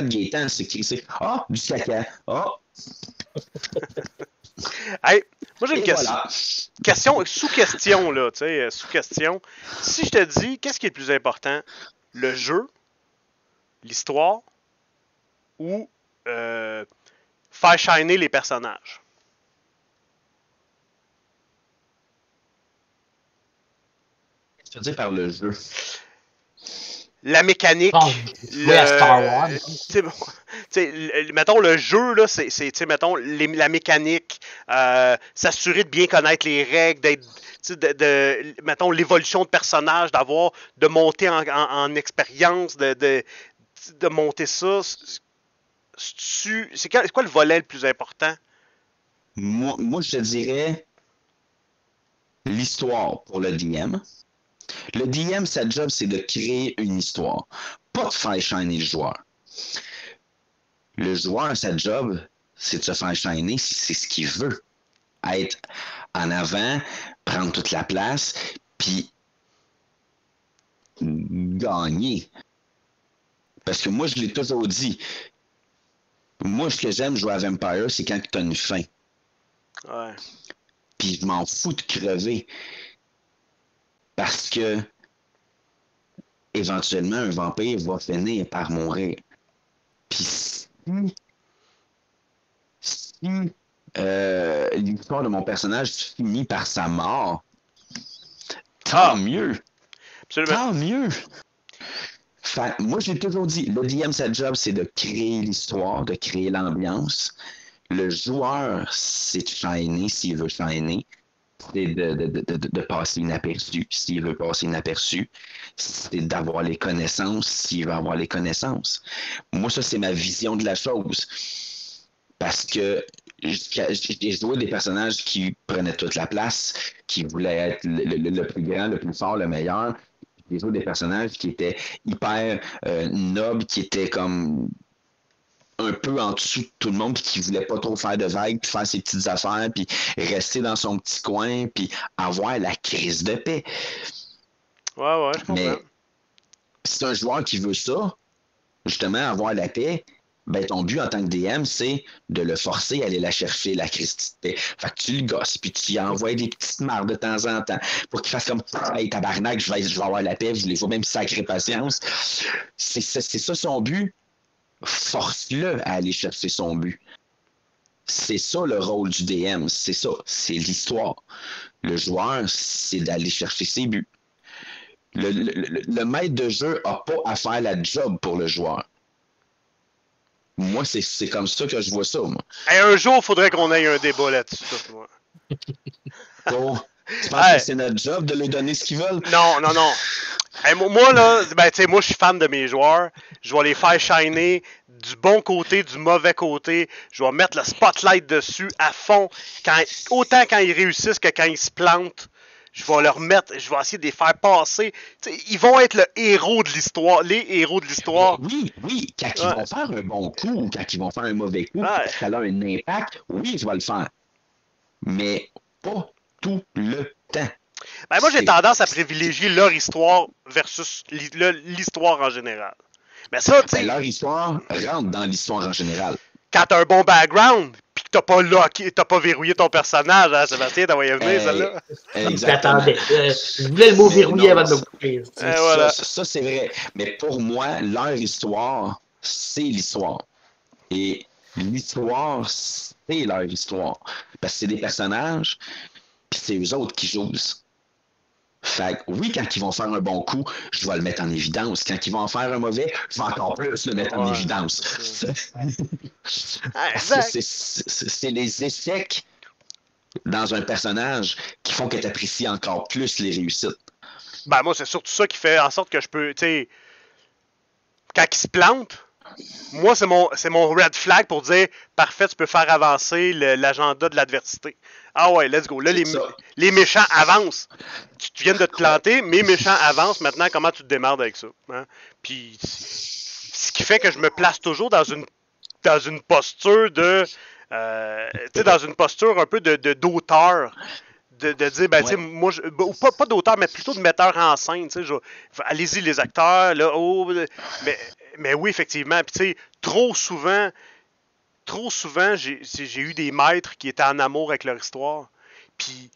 Gaétan, c'est du caca. Hey, moi j'ai une question, sous-question, là, tu sais, sous-question. Si je te dis, qu'est-ce qui est le plus important? Le jeu, l'histoire, ou faire shiner les personnages? Qu'est-ce que tu veux dire par le jeu? La mécanique. À Star Wars. Mettons, le jeu, là, c'est mettons, la mécanique, s'assurer de bien connaître les règles, mettons, l'évolution de personnage, de monter en expérience, de monter ça. C'est quoi le volet le plus important? Moi, je te dirais l'histoire pour le DM. Le DM, sa job, c'est de créer une histoire, pas de faire shiner le joueur. Le joueur, sa job, c'est de se faire shiner si c'est ce qu'il veut. Être en avant, prendre toute la place, puis gagner. Parce que moi, je l'ai toujours dit. Moi, ce que j'aime jouer à Vampire, c'est quand tu as une fin. Ouais. Puis je m'en fous de crever. Parce que éventuellement, un vampire va finir par mourir. Puis si l'histoire de mon personnage finit par sa mort, tant mieux. Absolument. Tant mieux. Fait, moi, j'ai toujours dit, le DM, sa job, c'est de créer l'histoire, de créer l'ambiance. Le joueur, c'est de shiner s'il veut shiner. C'est de passer inaperçu s'il veut passer inaperçu. C'est d'avoir les connaissances s'il veut avoir les connaissances. Moi, ça, c'est ma vision de la chose. Parce que j'ai joué des personnages qui prenaient toute la place, qui voulaient être le plus grand, le plus fort, le meilleur. J'ai joué des personnages qui étaient hyper nobles, qui étaient comme un peu en dessous de tout le monde, puis qui voulait pas trop faire de vagues, puis faire ses petites affaires, puis rester dans son petit coin, puis avoir la crise de paix. Ouais, je comprends. Mais si un joueur qui veut ça, justement, avoir la paix, ben ton but en tant que DM, c'est de le forcer à aller la chercher, la crise de paix. Fait que tu le gosses, puis tu y envoies des petites marres de temps en temps, pour qu'il fasse comme « Hey, tabarnak, je vais avoir la paix, je les vois même sacrée patience. » C'est ça son but. Force-le à aller chercher son but. C'est ça le rôle du DM, c'est ça, c'est l'histoire. Le joueur, c'est d'aller chercher ses buts. Le maître de jeu n'a pas à faire la job pour le joueur. Moi, c'est comme ça que je vois ça, moi. Hey, un jour, il faudrait qu'on ait un débat là-dessus, moi. Bon, tu penses que c'est notre job de leur donner ce qu'ils veulent? Non. Hey, moi, là, ben, tu sais, moi, je suis fan de mes joueurs. Je vais les faire shiner du bon côté, du mauvais côté. Je vais mettre le spotlight dessus à fond. Autant quand ils réussissent que quand ils se plantent. Je vais leur mettre, je vais essayer de les faire passer. T'sais, ils vont être le héros de l'histoire, les héros de l'histoire. Oui, quand ils vont faire un bon coup ou quand ils vont faire un mauvais coup, ça a un impact, oui, je vais le faire. Mais pas tout le temps. Ben moi, j'ai tendance à privilégier leur histoire versus l'histoire en général. Mais ça, tu sais. Leur histoire rentre dans l'histoire en général. Quand t'as un bon background, pis que t'as pas verrouillé ton personnage, hein, Sébastien, t'as envoyé venir celle-là. Exactement. Je voulais le mot verrouillé avant de me couper. Voilà. Ça, c'est vrai. Mais pour moi, leur histoire, c'est l'histoire. Et l'histoire, c'est leur histoire. Parce que c'est des personnages, puis c'est eux autres qui jouent. Fait que oui, quand ils vont faire un bon coup, je vais le mettre en évidence. Quand ils vont en faire un mauvais, je vais encore plus le mettre en évidence. C'est les échecs dans un personnage qui font que tu apprécies encore plus les réussites. Ben moi, c'est surtout ça qui fait en sorte que je peux, tu sais, quand ils se plantent, moi, c'est mon red flag pour dire, parfait, tu peux faire avancer l'agenda de l'adversité. Ah ouais, let's go. Là, les méchants avancent. Tu viens de te planter, mes méchants avancent. Maintenant, comment tu te démarres avec ça? Hein? Puis, ce qui fait que je me place toujours dans une posture de... tu sais, dans une posture un peu d'auteur. De dire, ben, tu sais, moi, pas d'auteur, mais plutôt de metteur en scène. Tu sais, allez-y, les acteurs, là, mais oui, effectivement. Puis, tu sais, trop souvent, j'ai eu des maîtres qui étaient en amour avec leur histoire. Puis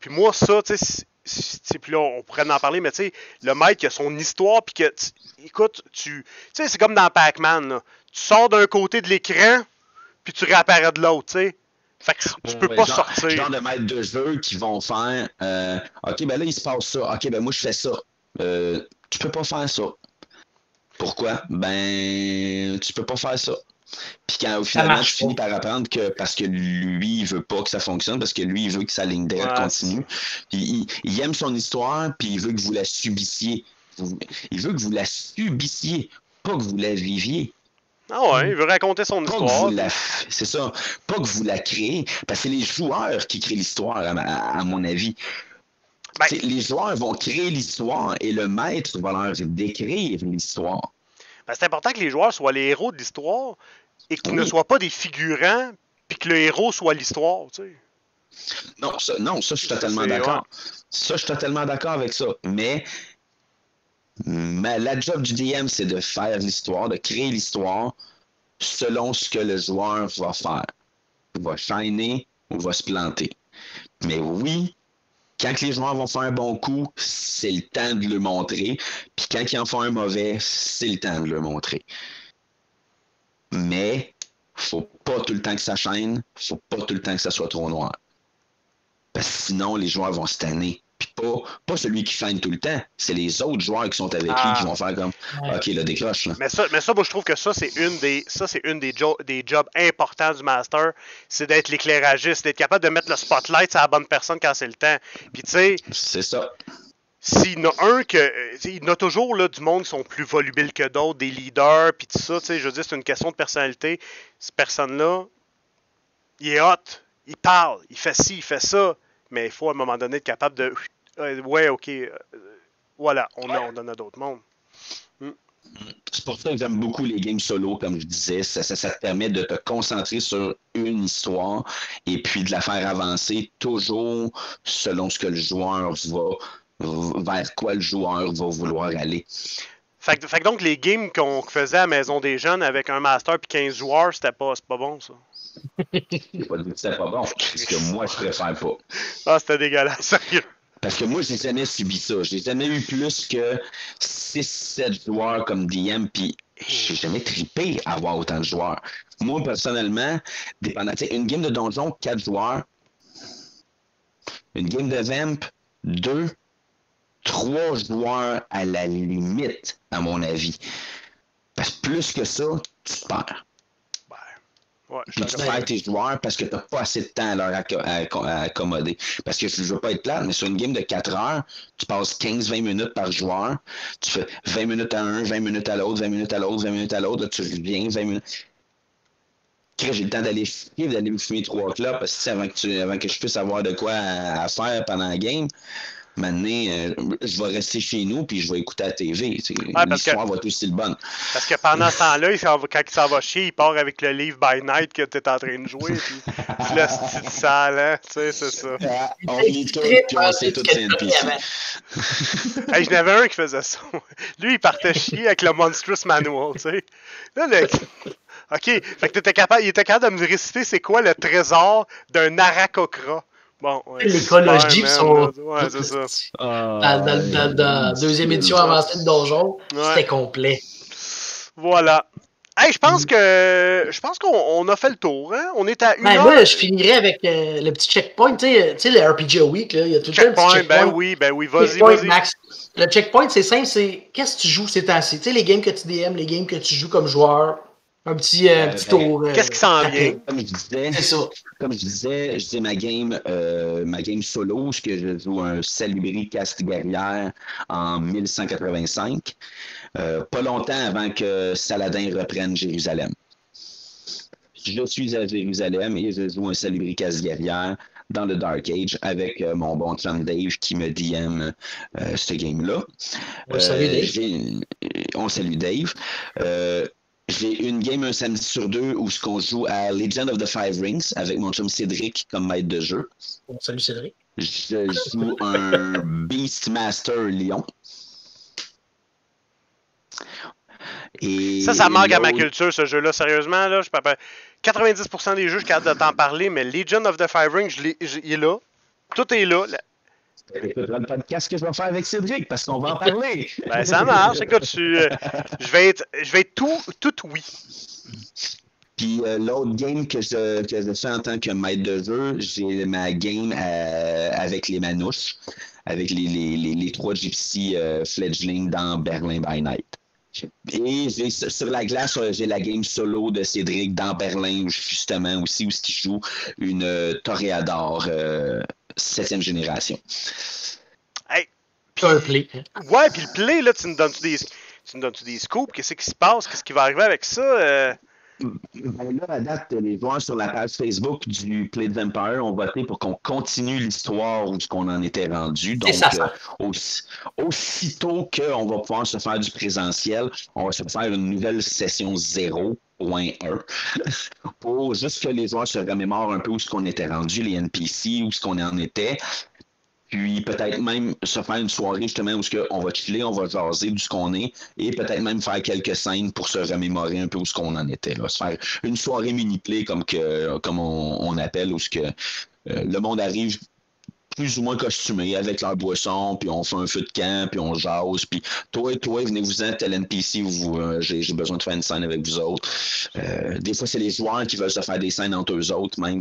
moi, ça, tu sais, puis là, on pourrait en parler, mais tu sais, le maître qui a son histoire, puis que, écoute, tu sais, c'est comme dans Pac-Man, là. Tu sors d'un côté de l'écran, puis tu réapparais de l'autre, tu sais. Fait que tu peux pas sortir. Genre de maîtres de jeu qui vont faire OK, ben là, il se passe ça. OK, ben moi, je fais ça. Tu peux pas faire ça. Pourquoi? Ben, tu peux pas faire ça. Puis quand finalement, tu finis par apprendre que parce que lui, il veut pas que ça fonctionne, parce que lui, il veut que sa ligne droite continue. Puis il aime son histoire, puis il veut que vous la subissiez. Il veut que vous la subissiez, pas que vous la viviez. Ah ouais, il veut raconter son histoire. C'est ça. Pas que vous la créez, parce que c'est les joueurs qui créent l'histoire, à mon avis. Ben, les joueurs vont créer l'histoire et le maître va leur décrire l'histoire. Ben, c'est important que les joueurs soient les héros de l'histoire et qu'ils ne soient pas des figurants, puis que le héros soit l'histoire, tu sais. Non, ça je suis totalement d'accord. Ça, je suis totalement d'accord avec ça. Mais la job du DM, c'est de faire l'histoire, de créer l'histoire selon ce que le joueur va faire. Il va shiner ou va se planter. Mais oui, quand les joueurs vont faire un bon coup, c'est le temps de le montrer. Puis quand ils en font un mauvais, c'est le temps de le montrer. Mais faut pas tout le temps que ça chaîne, faut pas tout le temps que ça soit trop noir. Parce que sinon, les joueurs vont se tanner. Puis pas celui qui chaîne tout le temps, c'est les autres joueurs qui sont avec lui qui vont faire comme OK, le décroche. Là. Mais ça, moi je trouve que ça, c'est une des jobs importants du master, c'est d'être l'éclairagiste, d'être capable de mettre le spotlight sur la bonne personne quand c'est le temps. Puis tu sais. C'est ça. S'il y en a il y en a toujours là, du monde qui sont plus volubiles que d'autres, des leaders, puis tout ça, tu sais, je veux dire, c'est une question de personnalité. Cette personne-là, il est hot, il parle, il fait ci, il fait ça, mais il faut à un moment donné être capable de... ouais, ok, voilà, on en a d'autres mondes. C'est pour ça que j'aime beaucoup les games solo, comme je disais. Ça te permet de te concentrer sur une histoire et puis de la faire avancer toujours selon ce que le joueur vers quoi le joueur va vouloir aller. Fait que donc, les games qu'on faisait à la Maison des Jeunes avec un master puis 15 joueurs, c'est pas bon, ça. J'ai pas dit que c'était pas bon, parce que moi, je préfère pas. Ah, c'était dégueulasse, sérieux. Parce que moi, j'ai jamais subi ça. J'ai jamais eu plus que 6-7 joueurs comme DM, puis j'ai jamais trippé à avoir autant de joueurs. Moi, personnellement, une game de donjon, 4 joueurs. Une game de Vamp, 2, 3 joueurs à la limite, à mon avis. Parce que plus que ça, tu te perds. Ouais, puis tu perds tes joueurs parce que tu n'as pas assez de temps à leur accommoder. Parce que je ne veux pas être plate, mais sur une game de 4 heures, tu passes 15-20 minutes par joueur. Tu fais 20 minutes à un, 20 minutes à l'autre, 20 minutes à l'autre, 20 minutes à l'autre. Là, tu reviens 20 minutes. J'ai le temps d'aller me fumer 3 clopes avant que je puisse avoir de quoi à faire pendant la game. Maintenant, je vais rester chez nous puis je vais écouter la TV. L'histoire va être aussi le bonne. Parce que pendant ce temps-là, quand il s'en va chier, il part avec le livre by night que tu es en train de jouer. Puis le style sale, hein? Tu sais, c'est ça. On lit tout puis on sait tout c'est NPC. Hey, je n'avais un qui faisait ça. Lui, il partait chier avec le Monstrous Manual, tu sais. Là, OK, fait que il était capable de me réciter c'est quoi le trésor d'un Arakocra. Bon, ouais, l'écologie sont. Ouais, c'est ça. Dans la deuxième édition avancée de Donjon, c'était complet. Voilà. Hey, je pense qu'on a fait le tour, hein? On est à 1 heure. Moi, je finirais avec le petit checkpoint, tu sais, le RPG Week, là, il y a tout le temps un petit checkpoint. Ben oui, vas-y. Max. Le checkpoint, c'est simple, c'est qu'est-ce que tu joues ces temps-ci? Tu sais, les games que tu DM, les games que tu joues comme joueur, un petit tour. Qu'est-ce qui s'en vient? Comme je disais, ma game solo, ce que je joue un Salubri Caste Guerrière en 1185, pas longtemps avant que Saladin reprenne Jérusalem. Je suis à Jérusalem et je joue un Salubri Caste Guerrière dans le Dark Age avec mon bon chum Dave qui me DM cette game-là. On salue Dave. J'ai une game un samedi sur 2 où on joue à Legend of the Five Rings avec mon chum Cédric comme maître de jeu. Salut Cédric. Je joue un Beastmaster Lion. Et ça manque à ma culture, ce jeu-là. Sérieusement, là, 90% des jeux, je suis capable de t'en parler, mais Legend of the Five Rings, il est là. Tout est là. Écoute le podcast que je vais faire avec Cédric parce qu'on va en parler. Ben, ça marche. Écoute, je vais être tout oui. Puis l'autre game que je fais en tant que maître de jeu, j'ai ma game avec les manouches, avec les 3 gypsies fledgling dans Berlin by Night. Et sur la glace, j'ai la game solo de Cédric dans Berlin, justement, aussi, où il joue une Toréador 7e génération. Hey! Un play. Ouais, puis le play, là, tu me donnes-tu des scoops? Qu'est-ce qui se passe? Qu'est-ce qui va arriver avec ça? Ben là, à date, les joueurs sur la page Facebook du Play the Vampire ont voté pour qu'on continue l'histoire où on en était rendu. Donc, aussitôt qu'on va pouvoir se faire du présentiel, on va se faire une nouvelle session 0.1 pour juste que les joueurs se remémorent un peu où on était rendu, les NPC, où on en était. Puis peut-être même se faire une soirée justement où on va chiller, on va jaser d'où ce qu'on est et peut-être même faire quelques scènes pour se remémorer un peu où ce qu'on en était. Là. Se faire une soirée mini-play comme on appelle où le monde arrive plus ou moins costumés avec leur boisson, puis on fait un feu de camp, puis on jase, puis toi, venez-vous-en, tel NPC, j'ai besoin de faire une scène avec vous autres. Des fois, c'est les joueurs qui veulent se faire des scènes entre eux autres, même,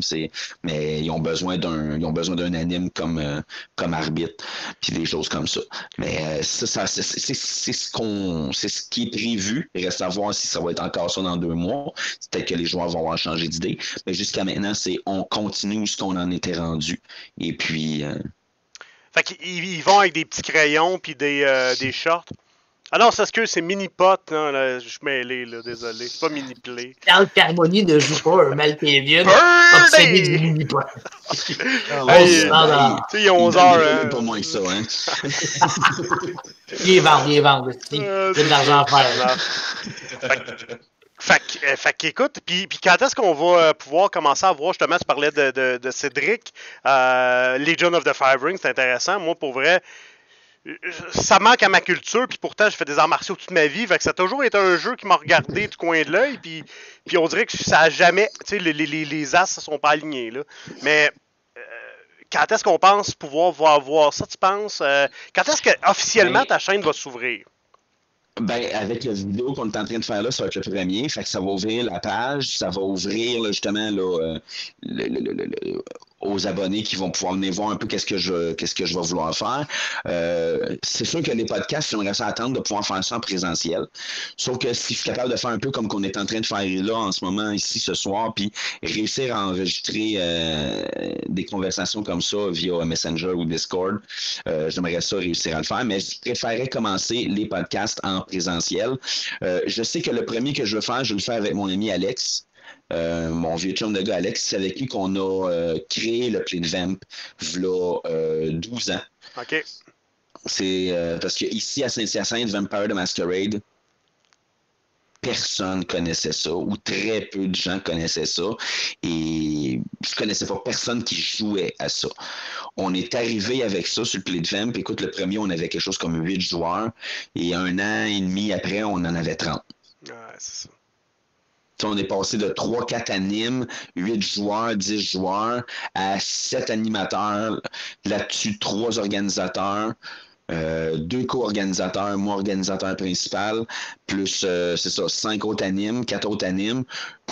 mais ils ont besoin d'un anime comme arbitre, puis des choses comme ça. Mais c'est ce qui est prévu. Il reste à voir si ça va être encore ça dans 2 mois. C'est peut-être que les joueurs vont avoir changé d'idée. Mais jusqu'à maintenant, on continue où on en était rendu. Et puis, Fait qu'ils vont avec des petits crayons puis des shorts. Ah non, ça c'est mini-pot, là, je suis mêlé, là, désolé. C'est pas mini-play. Carl Carmoni ne joue pas un Malkavian obsédé du mini-pot. Hey, tu sais, il est 11h. Hein. Pas moins que ça, hein. Il est vendre. Il y a de l'argent à faire. Fait qu'écoute, puis quand est-ce qu'on va pouvoir commencer à voir, justement, tu parlais de Cédric, Legion of the Five Rings, c'est intéressant. Moi, pour vrai, ça manque à ma culture, puis pourtant, j'ai fait des arts martiaux toute ma vie, fait que ça a toujours été un jeu qui m'a regardé du coin de l'œil, puis on dirait que ça a jamais, tu sais, les as ne sont pas alignés, là. Mais quand est-ce qu'on pense pouvoir voir ça, tu penses? Quand est-ce que officiellement ta chaîne va s'ouvrir? Ben, avec la vidéo qu'on est en train de faire là, ça va être le premier. Fait que ça va ouvrir la page, ça va ouvrir là, justement là, aux abonnés qui vont pouvoir venir voir un peu qu'est-ce que je vais vouloir faire. C'est sûr que les podcasts, j'aimerais ça attendre de pouvoir faire ça en présentiel. Sauf que si je suis capable de faire un peu comme qu'on est en train de faire là en ce moment ici ce soir, puis réussir à enregistrer des conversations comme ça via Messenger ou Discord, j'aimerais ça réussir à le faire, mais je préférerais commencer les podcasts en présentiel. Je sais que le premier que je veux faire, je vais le faire avec mon ami Alex. Mon vieux chum de gars Alex, c'est avec lui qu'on a créé le Play de Vamp v'là 12 ans. OK. C'est parce que ici à Saint-Hyacinthe, Vampire the Masquerade, personne connaissait ça, ou très peu de gens connaissaient ça, et je connaissais pas personne qui jouait à ça. On est arrivé avec ça sur le Play de Vamp. Écoute, le premier, on avait quelque chose comme 8 joueurs, et 1 an et demi après, on en avait 30. Ouais, c'est ça. T'sais, on est passé de 3-4 animes, 8 joueurs, 10 joueurs, à 7 animateurs, là-dessus 3 organisateurs, 2 co-organisateurs, moi organisateur principal, plus c'est ça, 5 autres animes, 4 autres animes,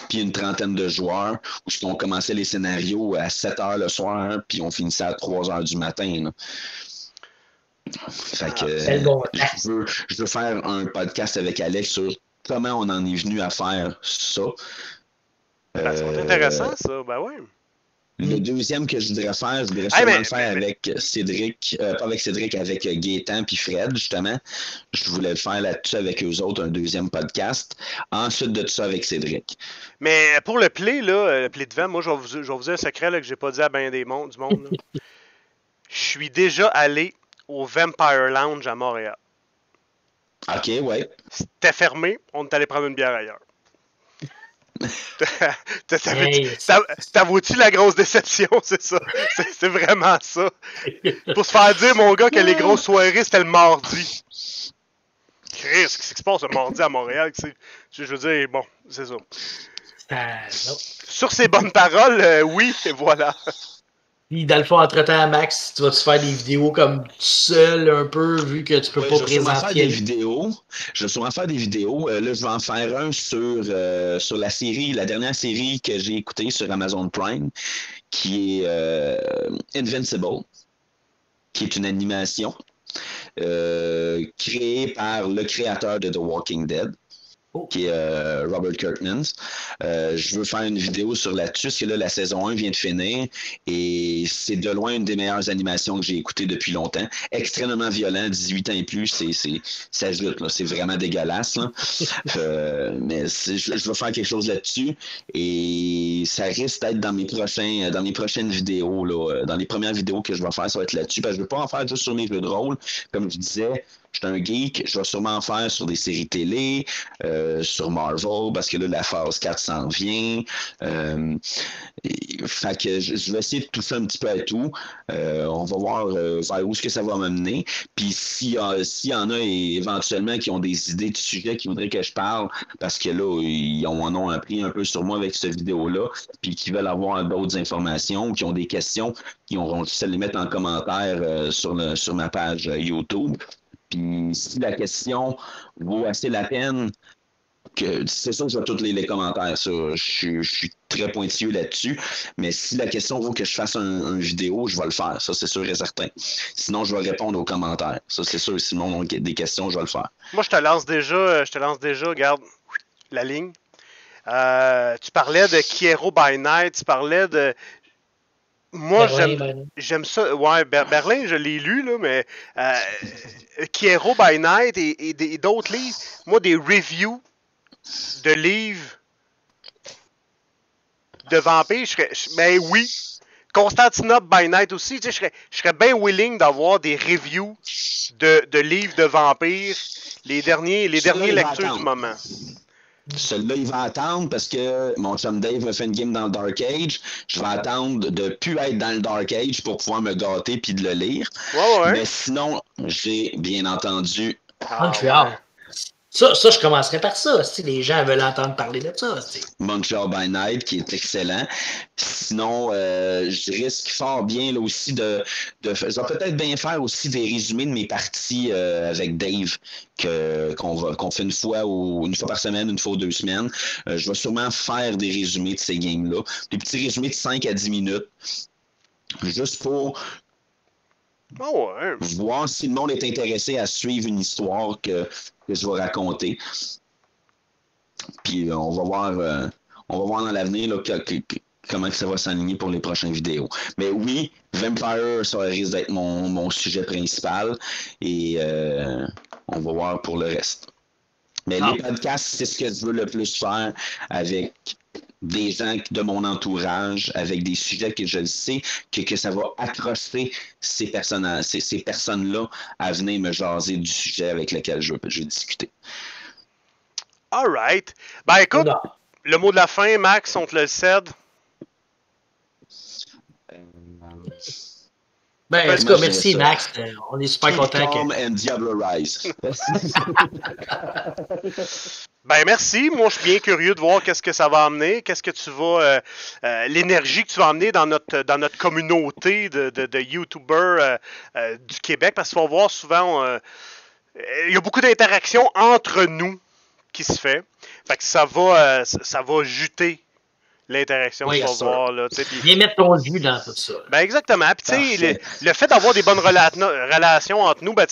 puis une trentaine de joueurs, où on commençait les scénarios à 7 heures le soir, puis on finissait à 3 heures du matin. Là. Fait que je veux faire un podcast avec Alex sur comment on en est venu à faire ça. Ben, c'est intéressant, ça. Ben oui. Le deuxième que je voudrais faire, je voudrais sûrement le faire avec Cédric, pas avec Cédric, avec Gaétan puis Fred, justement. Je voulais le faire là-dessus avec eux autres, un deuxième podcast. Ensuite de tout ça avec Cédric. Mais pour le Play, là, le Play de Vamp, moi, je vais vous dire un secret là, que j'ai pas dit à bien du monde. Je suis déjà allé au Vampire Lounge à Montréal. OK, ouais. C'était fermé, on est allé prendre une bière ailleurs. T'avoues-tu la grosse déception, c'est ça? C'est vraiment ça. Pour se faire dire, mon gars, que les grosses soirées, c'était le mardi. Chris, qu'est-ce qui se passe le mardi à Montréal? Je veux dire, bon, c'est ça. Sur ces bonnes paroles, oui, et voilà. Puis, dans le fond, entre-temps, Max, tu vas-tu faire des vidéos comme tout seul, un peu, vu que tu peux pas présenter. Je vais sûrement faire des vidéos. Là, je vais en faire un sur la série, la dernière série que j'ai écoutée sur Amazon Prime, qui est Invincible, qui est une animation créée par le créateur de The Walking Dead. Qui est Robert Kirkman. Je veux faire une vidéo sur là-dessus, parce que là, la saison 1 vient de finir, et c'est de loin une des meilleures animations que j'ai écoutées depuis longtemps. Extrêmement violent, 18 ans et plus, ça ajoute, là, c'est vraiment dégueulasse. Là. Mais je veux faire quelque chose là-dessus, et ça risque d'être dans mes prochaines vidéos, là, dans les premières vidéos que je vais faire, ça va être là-dessus, parce que je ne veux pas en faire juste sur mes jeux de rôle, comme je disais. Je suis un geek, je vais sûrement en faire sur des séries télé, sur Marvel, parce que là, la phase 4 s'en vient. Fait que je vais essayer de toucher un petit peu à tout. On va voir vers où est-ce que ça va m'amener. Puis s'il y en a éventuellement qui ont des idées de sujets qui voudraient que je parle, parce que là, ils en ont appris un peu sur moi avec cette vidéo-là, puis qui veulent avoir d'autres informations, ou qui ont des questions, qui auront juste à les mettre en commentaire sur ma page YouTube. Puis si la question vaut assez la peine, c'est sûr que je vois tous les commentaires, ça. Je suis très pointilleux là-dessus. Mais si la question vaut que je fasse un vidéo, je vais le faire. Ça, c'est sûr et certain. Sinon, je vais répondre aux commentaires. Ça, c'est sûr. Sinon, on a des questions, je vais le faire. Moi, je te lance déjà, regarde, la ligne. Tu parlais de Kiero by Night, tu parlais de... Moi, Berlin. j'aime ça. Ouais, Berlin, je l'ai lu, là, mais Kiero by Night et d'autres livres. Moi, des reviews de livres de vampires, mais oui. Constantinople by Night aussi, tu sais, je serais bien willing d'avoir des reviews de livres de vampires, les dernières lectures du moment. Celui-là, il va attendre parce que mon chum Dave me fait une game dans le Dark Age. Je vais attendre de ne plus être dans le Dark Age pour pouvoir me gâter puis de le lire. Ouais. Mais sinon, j'ai bien entendu. Montréal. Ça, je commencerais par ça. Si les gens veulent entendre parler de ça. Montreal by Night, qui est excellent. Sinon, je risque fort bien là, aussi de je vais peut-être bien faire aussi des résumés de mes parties avec Dave qu'on fait une fois par semaine, une fois ou 2 semaines. Je vais sûrement faire des résumés de ces games-là. Des petits résumés de 5 à 10 minutes. Juste pour voir si le monde est intéressé à suivre une histoire que je vais raconter. Puis on va voir dans l'avenir là, comment ça va s'aligner pour les prochaines vidéos. Mais oui, Vampire, ça risque d'être mon sujet principal. Et on va voir pour le reste. Mais les podcasts, c'est ce que je veux le plus faire avec des gens de mon entourage, avec des sujets que je sais que ça va accrocher ces personnes-là à venir me jaser du sujet avec lequel je veux discuter. All right. Ben écoute, le mot de la fin, Max, on te le cède. Ben, en tout cas, merci, Max. On est super contents. And Diablo Rise. Ben, merci. Moi, je suis bien curieux de voir qu'est-ce que ça va amener. Qu'est-ce que tu vas... l'énergie que tu vas amener dans notre communauté de YouTubers du Québec. Parce qu'il faut voir souvent... il y a beaucoup d'interactions entre nous qui se fait. Fait que ça va juter l'interaction, tu vas voir. Là, viens mettre ton jus dans tout ça. Ben exactement. Puis tu sais, le fait d'avoir des bonnes relations entre nous, ben,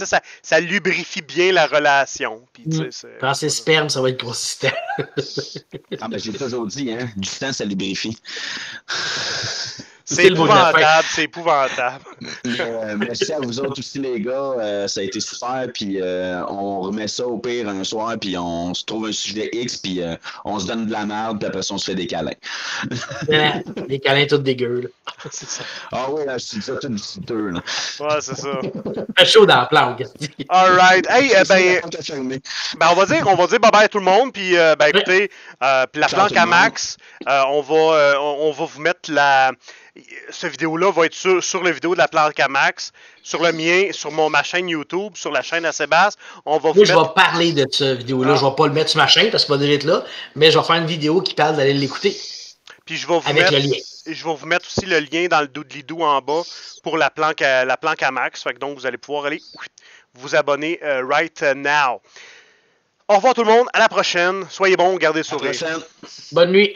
ça lubrifie bien la relation. Puis, quand c'est sperme, ça va être consistant. J'ai toujours dit, hein, du temps, ça lubrifie. C'est épouvantable, c'est épouvantable. Merci à vous autres aussi, les gars. Ça a été super. Puis on remet ça au pire un soir. Puis on se trouve un sujet X. Puis on se donne de la merde. Puis après ça, on se fait des câlins. Des câlins tout dégueux. Là. C'est ça. Ah oui, là, je suis ça tout du là. Ouais, c'est ça. Un chaud dans la planque. All right. Hey, on va dire bye bye à tout le monde. Puis, écoutez, puis la planque à Max, on va vous mettre cette vidéo-là va être sur la vidéo de la planque à Max, sur le mien, sur ma chaîne YouTube, sur la chaîne à Sébastien. Je vais parler de cette vidéo-là. Je vais pas le mettre sur ma chaîne parce qu'il va déjà être là, mais je vais faire une vidéo qui parle d'aller l'écouter. Puis je vais vous mettre aussi le lien dans le doodly-doo en bas pour la planque à Max. Fait que donc vous allez pouvoir aller vous abonner right now. Au revoir tout le monde, à la prochaine. Soyez bons, gardez le sourire. Bonne nuit.